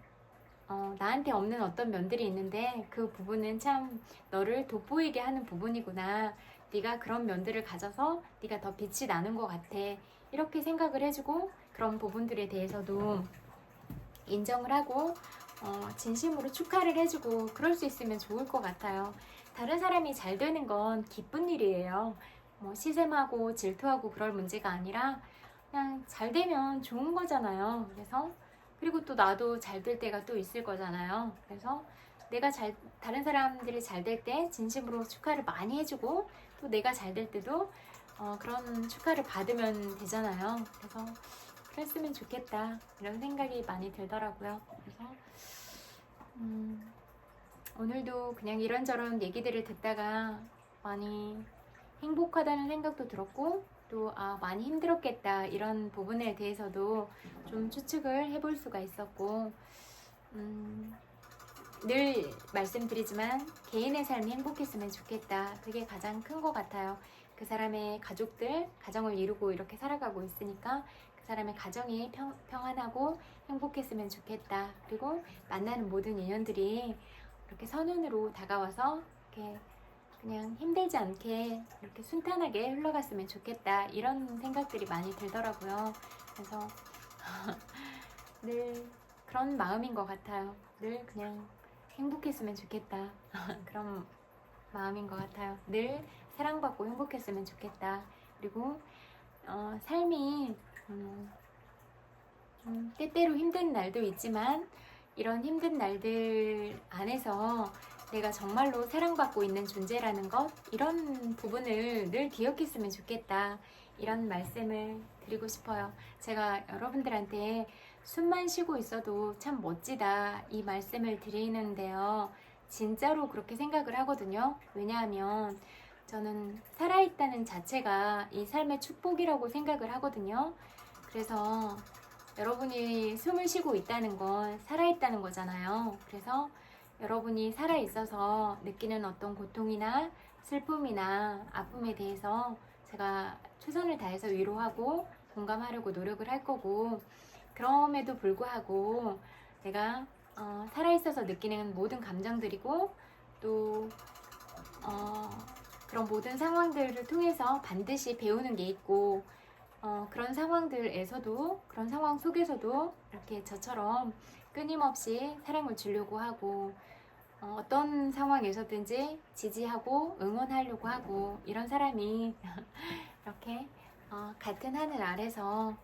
A: 나한테 없는 어떤 면들이 있는데 그 부분은 참 너를 돋보이게 하는 부분이구나. 네가 그런 면들을 가져서 네가 더 빛이 나는 것 같아. 이렇게 생각을 해주고 그런 부분들에 대해서도 인정을 하고 진심으로 축하를 해주고 그럴 수 있으면 좋을 것 같아요. 다른 사람이 잘 되는 건 기쁜 일이에요. 시샘하고 질투하고 그럴 문제가 아니라 그냥 잘 되면 좋은 거잖아요. 그리고 또 나도 잘 될 때가 또 있을 거잖아요. 그래서 다른 사람들이 잘 될 때 진심으로 축하를 많이 해주고 또 내가 잘 될 때도 그런 축하를 받으면 되잖아요. 그래서 그랬으면 좋겠다, 이런 생각이 많이 들더라고요. 그래서 오늘도 그냥 이런저런 얘기들을 듣다가 많이 행복하다는 생각도 들었고 또 많이 힘들었겠다, 이런 부분에 대해서도 좀 추측을 해볼 수가 있었고 늘 말씀드리지만 개인의 삶이 행복했으면 좋겠다, 그게 가장 큰 것 같아요. 그 사람의 가정을 이루고 이렇게 살아가고 있으니까 그 사람의 가정이 평안하고 행복했으면 좋겠다. 그리고 만나는 모든 인연들이 이렇게 선운으로 다가와서 이렇게 그냥 힘들지 않게 이렇게 순탄하게 흘러갔으면 좋겠다, 이런 생각들이 많이 들더라고요. 그래서 늘 그런 마음인 것 같아요. 늘 그냥 행복했으면 좋겠다. 그런 마음인 것 같아요. 늘 사랑받고 행복했으면 좋겠다. 그리고 삶이 때때로 힘든 날도 있지만 이런 힘든 날들 안에서 내가 정말로 사랑받고 있는 존재라는 것, 이런 부분을 늘 기억했으면 좋겠다. 이런 말씀을 드리고 싶어요. 제가 여러분들한테 숨만 쉬고 있어도 참 멋지다, 이 말씀을 드리는데요. 진짜로 그렇게 생각을 하거든요. 왜냐하면 저는 살아있다는 자체가 이 삶의 축복이라고 생각을 하거든요. 그래서 여러분이 숨을 쉬고 있다는 건 살아있다는 거잖아요. 그래서 여러분이 살아있어서 느끼는 어떤 고통이나 슬픔이나 아픔에 대해서 제가 최선을 다해서 위로하고 공감하려고 노력을 할 거고, 그럼에도 불구하고 내가 살아있어서 느끼는 모든 감정들이고 또 그런 모든 상황들을 통해서 반드시 배우는 게 있고, 그런 상황들에서도, 그런 상황 속에서도 이렇게 저처럼 끊임없이 사랑을 주려고 하고, 어떤 상황에서든지 지지하고 응원하려고 하고, 이런 사람이 이렇게 같은 하늘 아래서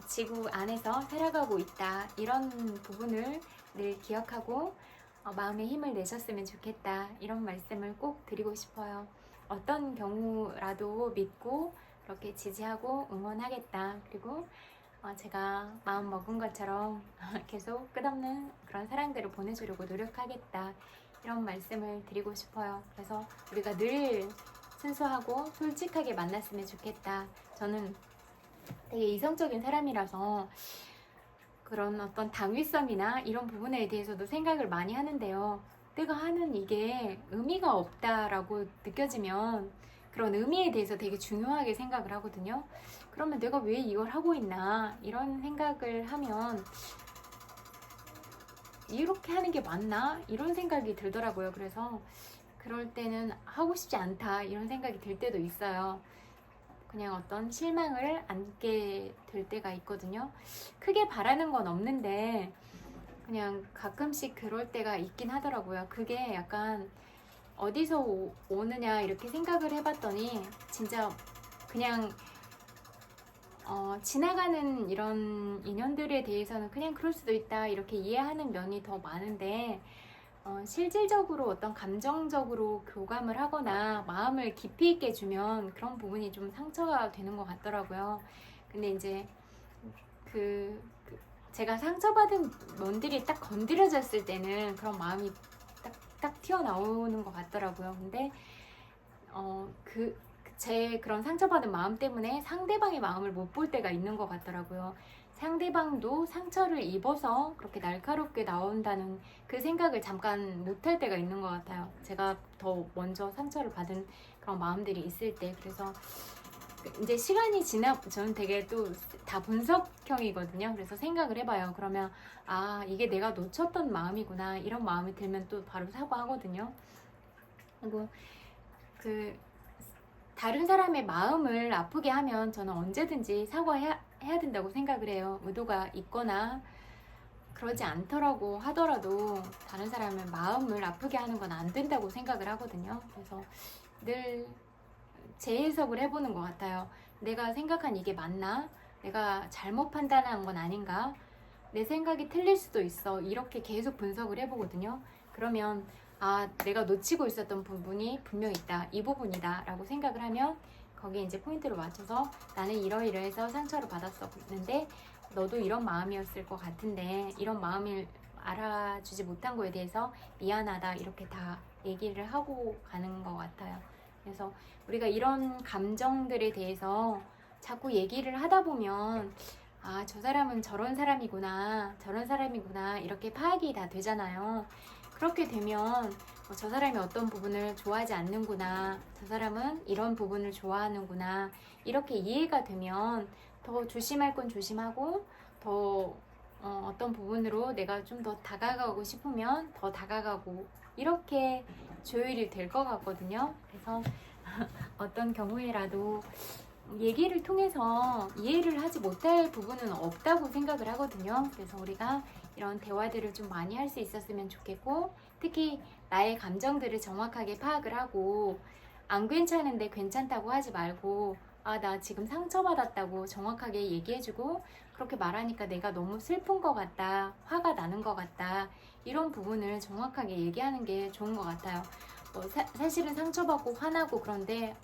A: 지구 안에서 살아가고 있다, 이런 부분을 늘 기억하고 마음에 힘을 내셨으면 좋겠다, 이런 말씀을 꼭 드리고 싶어요. 어떤 경우라도 믿고 그렇게 지지하고 응원하겠다. 그리고 제가 마음 먹은 것처럼 계속 끝없는 그런 사랑들을 보내주려고 노력하겠다, 이런 말씀을 드리고 싶어요. 그래서 우리가 늘 순수하고 솔직하게 만났으면 좋겠다. 저는 되게 이성적인 사람이라서 그런 어떤 당위성이나 이런 부분에 대해서도 생각을 많이 하는데요. 내가 하는 이게 의미가 없다라고 느껴지면 그런 의미에 대해서 되게 중요하게 생각을 하거든요. 그러면 내가 왜 이걸 하고 있나, 이런 생각을 하면 이렇게 하는 게 맞나, 이런 생각이 들더라고요. 그래서 그럴 때는 하고 싶지 않다, 이런 생각이 들 때도 있어요. 그냥 어떤 실망을 안게 될 때가 있거든요. 크게 바라는 건 없는데 그냥 가끔씩 그럴 때가 있긴 하더라고요. 그게 약간 어디서 오느냐 이렇게 생각을 해봤더니 진짜 그냥 지나가는 이런 인연들에 대해서는 그냥 그럴 수도 있다, 이렇게 이해하는 면이 더 많은데 실질적으로 어떤 감정적으로 교감을 하거나 마음을 깊이 있게 주면 그런 부분이 좀 상처가 되는 것 같더라고요. 근데 이제 제가 상처받은 면들이 딱 건드려졌을 때는 그런 마음이 딱 튀어나오는 것 같더라고요. 근데 제 그런 상처받은 마음 때문에 상대방의 마음을 못 볼 때가 있는 것 같더라고요. 상대방도 상처를 입어서 그렇게 날카롭게 나온다는 그 생각을 잠깐 못할 때가 있는 것 같아요. 제가 더 먼저 상처를 받은 그런 마음들이 있을 때. 그래서 이제 시간이 저는 되게 또 다 분석형이거든요. 그래서 생각을 해봐요. 그러면 이게 내가 놓쳤던 마음이구나, 이런 마음이 들면 또 바로 사과하거든요. 그리고 다른 사람의 마음을 아프게 하면 저는 언제든지 사과해야 된다고 생각을 해요. 의도가 있거나 그러지 않더라고 하더라도 다른 사람의 마음을 아프게 하는 건 안 된다고 생각을 하거든요. 그래서 늘 재해석을 해보는 것 같아요. 내가 생각한 이게 맞나? 내가 잘못 판단한 건 아닌가? 내 생각이 틀릴 수도 있어. 이렇게 계속 분석을 해보거든요. 그러면 내가 놓치고 있었던 부분이 분명 있다, 이 부분이다 라고 생각을 하면 거기에 이제 포인트를 맞춰서 나는 이러이러해서 상처를 받았었는데 너도 이런 마음이었을 것 같은데 이런 마음을 알아주지 못한 거에 대해서 미안하다, 이렇게 다 얘기를 하고 가는 것 같아요. 그래서 우리가 이런 감정들에 대해서 자꾸 얘기를 하다 보면 저 사람은 저런 사람이구나, 저런 사람이구나, 이렇게 파악이 다 되잖아요. 그렇게 되면 저 사람이 어떤 부분을 좋아하지 않는구나, 저 사람은 이런 부분을 좋아하는구나, 이렇게 이해가 되면 더 조심할 건 조심하고 더 어떤 부분으로 내가 좀 더 다가가고 싶으면 더 다가가고, 이렇게 조율이 될 것 같거든요. 그래서 어떤 경우에라도 얘기를 통해서 이해를 하지 못할 부분은 없다고 생각을 하거든요. 그래서 우리가 이런 대화들을 좀 많이 할 수 있었으면 좋겠고, 특히 나의 감정들을 정확하게 파악을 하고, 안 괜찮은데 괜찮다고 하지 말고, 아, 나 지금 상처받았다고 정확하게 얘기해주고, 그렇게 말하니까 내가 너무 슬픈 것 같다, 화가 나는 것 같다, 이런 부분을 정확하게 얘기하는 게 좋은 것 같아요. 사실은 상처받고 화나고 그런데,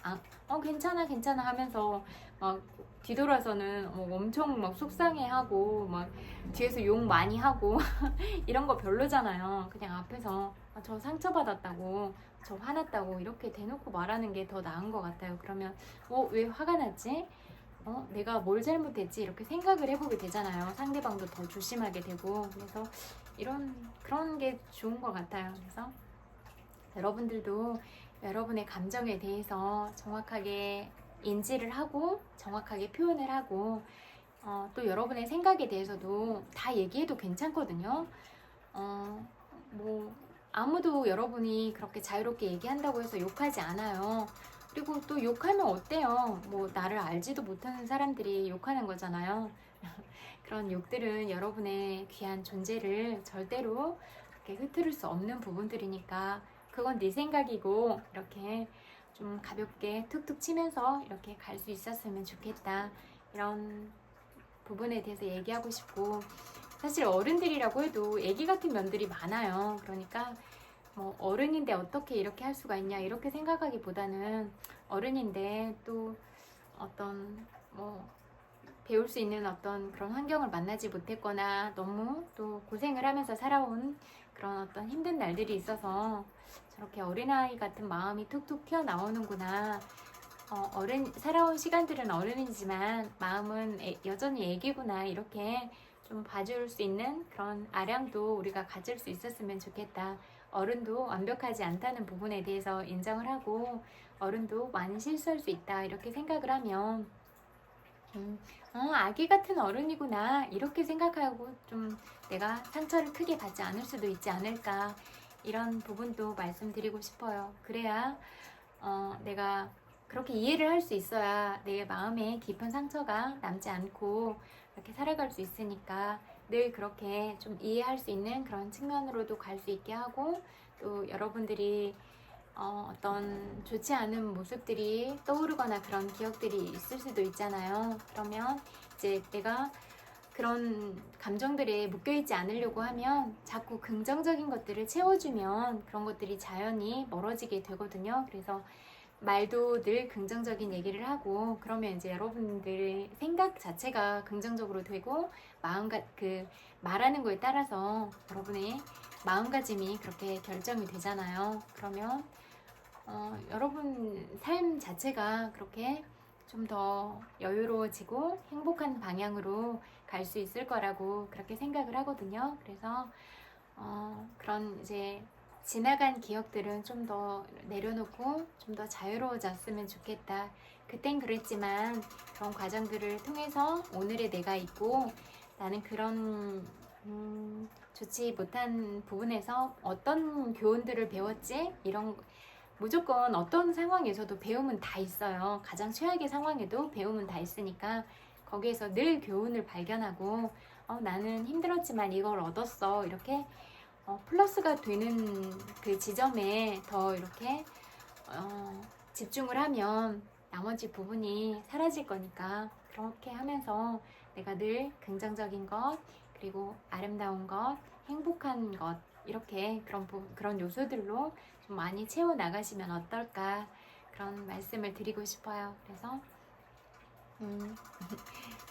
A: 괜찮아, 괜찮아 하면서 막 뒤돌아서는 엄청 막 속상해하고, 막 뒤에서 욕 많이 하고, 이런 거 별로잖아요. 그냥 앞에서 저 상처받았다고, 저 화났다고 이렇게 대놓고 말하는 게 더 나은 것 같아요. 그러면 왜 화가 났지? 내가 뭘 잘못했지? 이렇게 생각을 해보게 되잖아요. 상대방도 더 조심하게 되고. 그래서 그런 게 좋은 것 같아요. 그래서 여러분들도 여러분의 감정에 대해서 정확하게 인지를 하고 정확하게 표현을 하고, 또 여러분의 생각에 대해서도 다 얘기해도 괜찮거든요. 아무도 여러분이 그렇게 자유롭게 얘기한다고 해서 욕하지 않아요. 그리고 또 욕하면 어때요? 나를 알지도 못하는 사람들이 욕하는 거잖아요. 그런 욕들은 여러분의 귀한 존재를 절대로 그렇게 흐트릴 수 없는 부분들이니까, 그건 네 생각이고, 이렇게 좀 가볍게 툭툭 치면서 이렇게 갈 수 있었으면 좋겠다, 이런 부분에 대해서 얘기하고 싶고, 사실 어른들이라고 해도 애기 같은 면들이 많아요. 그러니까 어른인데 어떻게 이렇게 할 수가 있냐, 이렇게 생각하기보다는 어른인데 또 어떤 배울 수 있는 어떤 그런 환경을 만나지 못했거나 너무 또 고생을 하면서 살아온 그런 어떤 힘든 날들이 있어서 저렇게 어린아이 같은 마음이 툭툭 튀어나오는구나. 살아온 시간들은 어른이지만 마음은 여전히 애기구나, 이렇게 좀 봐줄 수 있는 그런 아량도 우리가 가질 수 있었으면 좋겠다. 어른도 완벽하지 않다는 부분에 대해서 인정을 하고, 어른도 많이 실수할 수 있다, 이렇게 생각을 하면 아기 같은 어른이구나, 이렇게 생각하고 좀 내가 상처를 크게 받지 않을 수도 있지 않을까, 이런 부분도 말씀드리고 싶어요. 그래야 내가 그렇게 이해를 할 수 있어야 내 마음에 깊은 상처가 남지 않고 이렇게 살아갈 수 있으니까, 늘 그렇게 좀 이해할 수 있는 그런 측면으로도 갈 수 있게 하고, 또 여러분들이 어떤 좋지 않은 모습들이 떠오르거나 그런 기억들이 있을 수도 있잖아요. 그러면 이제 내가 그런 감정들에 묶여있지 않으려고 하면 자꾸 긍정적인 것들을 채워주면 그런 것들이 자연히 멀어지게 되거든요. 그래서 말도 늘 긍정적인 얘기를 하고, 그러면 이제 여러분들의 생각 자체가 긍정적으로 되고, 말하는 거에 따라서 여러분의 마음가짐이 그렇게 결정이 되잖아요. 그러면 여러분 삶 자체가 그렇게 좀 더 여유로워지고 행복한 방향으로 갈 수 있을 거라고 그렇게 생각을 하거든요. 그래서 그런 이제 지나간 기억들은 좀 더 내려놓고 좀 더 자유로워졌으면 좋겠다. 그땐 그랬지만 그런 과정들을 통해서 오늘의 내가 있고, 나는 그런 좋지 못한 부분에서 어떤 교훈들을 배웠지? 무조건 어떤 상황에서도 배움은 다 있어요. 가장 최악의 상황에도 배움은 다 있으니까 거기에서 늘 교훈을 발견하고, 나는 힘들었지만 이걸 얻었어, 이렇게 플러스가 되는 그 지점에 더 이렇게 집중을 하면 나머지 부분이 사라질 거니까, 그렇게 하면서 내가 늘 긍정적인 것, 그리고 아름다운 것, 행복한 것, 이렇게 그런 요소들로 좀 많이 채워 나가시면 어떨까, 그런 말씀을 드리고 싶어요. 그래서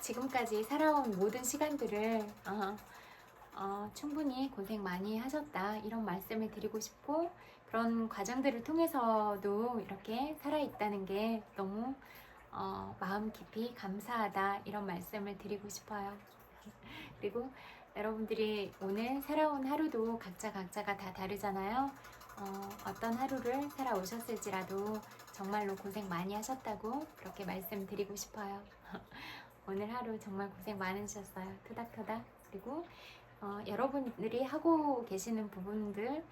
A: 지금까지 살아온 모든 시간들을 충분히 고생 많이 하셨다, 이런 말씀을 드리고 싶고, 그런 과정들을 통해서도 이렇게 살아있다는 게 너무 마음 깊이 감사하다, 이런 말씀을 드리고 싶어요. 그리고 여러분들이 오늘 살아온 하루도 각자가 다 다르잖아요. 어떤 하루를 살아오셨을지라도 정말로 고생 많이 하셨다고 그렇게 말씀드리고 싶어요. 오늘 하루 정말 고생 많으셨어요. 토닥토닥. 그리고 여러분들이 하고 계시는 부분들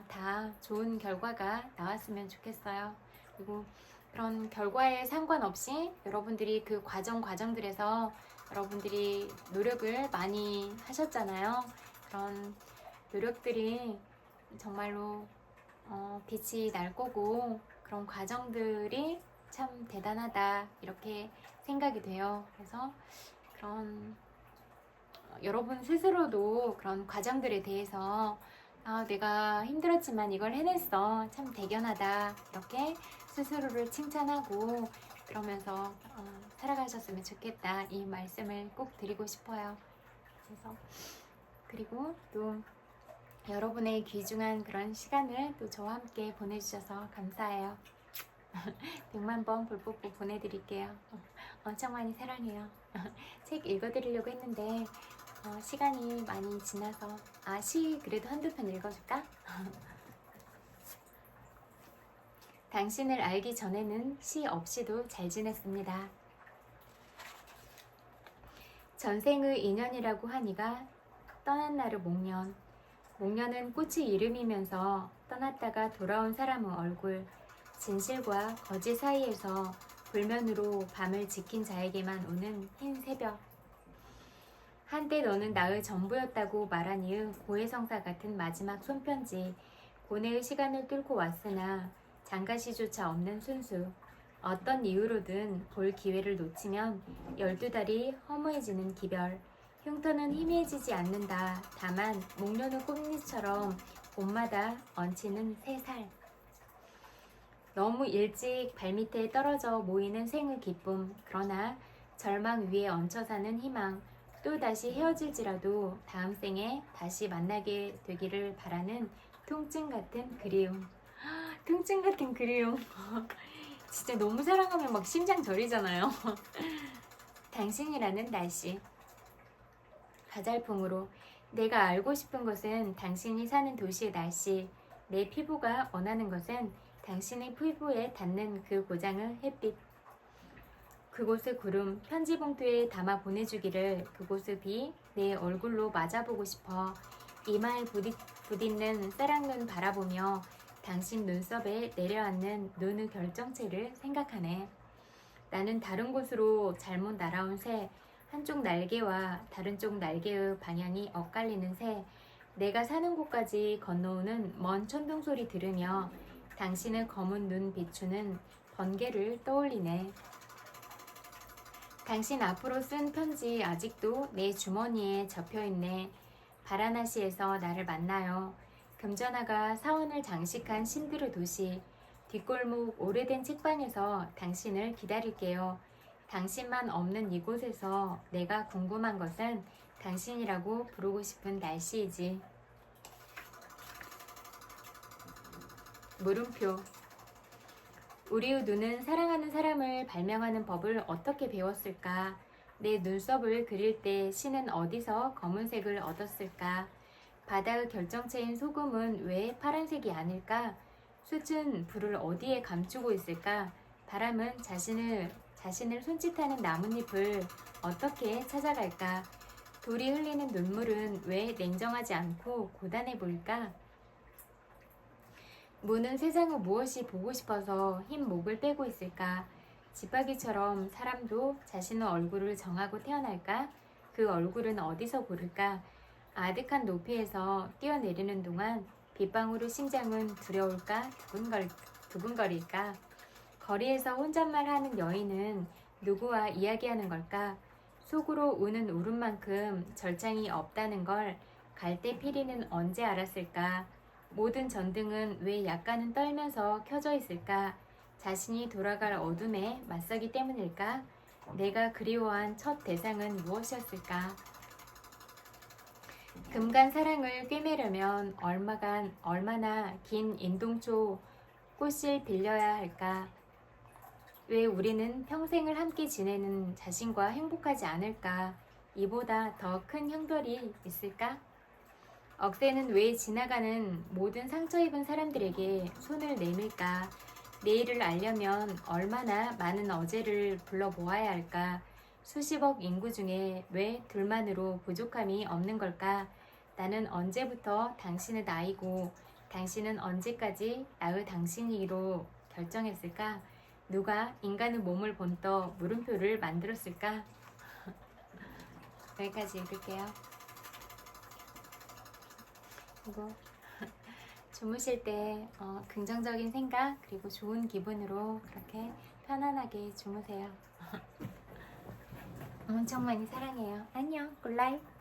A: 다 좋은 결과가 나왔으면 좋겠어요. 그리고 그런 결과에 상관없이 여러분들이 그 과정들에서 여러분들이 노력을 많이 하셨잖아요. 그런 노력들이 정말로 빛이 날 거고 그런 과정들이 참 대단하다 이렇게 생각이 돼요. 그래서 그런 여러분 스스로도 그런 과정들에 대해서 내가 힘들었지만 이걸 해냈어, 참 대견하다 이렇게 스스로를 칭찬하고 그러면서 살아가셨으면 좋겠다 이 말씀을 꼭 드리고 싶어요. 그래서 그리고 또 여러분의 귀중한 그런 시간을 또 저와 함께 보내주셔서 감사해요. 100만 번 볼뽀뽀 보내드릴게요. 엄청 많이 사랑해요. 책 읽어드리려고 했는데 시간이 많이 지나서 시 그래도 한두 편 읽어줄까? 당신을 알기 전에는 시 없이도 잘 지냈습니다. 전생의 인연이라고 하니가 떠난 날의 목련. 목련은 꽃의 이름이면서 떠났다가 돌아온 사람의 얼굴. 진실과 거짓 사이에서 불면으로 밤을 지킨 자에게만 오는 흰 새벽. 한때 너는 나의 전부였다고 말하니의 고해성사 같은 마지막 손편지. 고뇌의 시간을 뚫고 왔으나 장가시조차 없는 순수. 어떤 이유로든 볼 기회를 놓치면 12달이 허무해지는 기별. 흉터는 희미해지지 않는다. 다만 목련의 꽃잎처럼 봄마다 얹히는 새 살. 너무 일찍 발밑에 떨어져 모이는 생의 기쁨. 그러나 절망 위에 얹혀 사는 희망. 또 다시 헤어질지라도 다음 생에 다시 만나게 되기를 바라는 통증 같은 그리움. 통증 같은 그리움. 진짜 너무 사랑하면 막 심장 저리잖아요. 당신이라는 날씨. 가잘풍으로 내가 알고 싶은 것은 당신이 사는 도시의 날씨. 내 피부가 원하는 것은 당신의 피부에 닿는 그 고장의 햇빛. 그곳의 구름 편지 봉투에 담아 보내주기를. 그곳의 비 내 얼굴로 맞아보고 싶어. 이마에 부딪는 사랑눈 바라보며 당신 눈썹에 내려앉는 눈의 결정체를 생각하네. 나는 다른 곳으로 잘못 날아온 새. 한쪽 날개와 다른 쪽 날개의 방향이 엇갈리는 새. 내가 사는 곳까지 건너오는 먼 천둥 소리 들으며 당신의 검은 눈 비추는 번개를 떠올리네. 당신 앞으로 쓴 편지 아직도 내 주머니에 접혀있네. 바라나시에서 나를 만나요. 금전화가 사원을 장식한 신들의 도시. 뒷골목 오래된 책방에서 당신을 기다릴게요. 당신만 없는 이곳에서 내가 궁금한 것은 당신이라고 부르고 싶은 날씨이지. 물음표. 우리의 눈은 사랑하는 사람을 발명하는 법을 어떻게 배웠을까? 내 눈썹을 그릴 때 신은 어디서 검은색을 얻었을까? 바다의 결정체인 소금은 왜 파란색이 아닐까? 숯은 불을 어디에 감추고 있을까? 바람은 자신을 손짓하는 나뭇잎을 어떻게 찾아갈까? 돌이 흘리는 눈물은 왜 냉정하지 않고 고단해 보일까? 무는 세상의 무엇이 보고 싶어서 흰 목을 빼고 있을까? 지팡이처럼 사람도 자신의 얼굴을 정하고 태어날까? 그 얼굴은 어디서 고를까? 아득한 높이에서 뛰어내리는 동안 빗방울의 심장은 두려울까? 두근거릴까? 거리에서 혼잣말 하는 여인은 누구와 이야기하는 걸까? 속으로 우는 울음만큼 절창이 없다는 걸 갈대피리는 언제 알았을까? 모든 전등은 왜 약간은 떨면서 켜져 있을까? 자신이 돌아갈 어둠에 맞서기 때문일까? 내가 그리워한 첫 대상은 무엇이었을까? 금간 사랑을 꿰매려면 얼마나 긴 인동초 꽃을 빌려야 할까? 왜 우리는 평생을 함께 지내는 자신과 행복하지 않을까? 이보다 더 큰 형벌이 있을까? 억새는 왜 지나가는 모든 상처 입은 사람들에게 손을 내밀까? 내일을 알려면 얼마나 많은 어제를 불러 모아야 할까? 수십억 인구 중에 왜 둘만으로 부족함이 없는 걸까? 나는 언제부터 당신의 나이고 당신은 언제까지 나의 당신이기로 결정했을까? 누가 인간의 몸을 본떠 물음표를 만들었을까? 여기까지 읽을게요. 그리고 주무실 때 긍정적인 생각 그리고 좋은 기분으로 그렇게 편안하게 주무세요. 엄청 많이 사랑해요. 안녕, 굿나잇.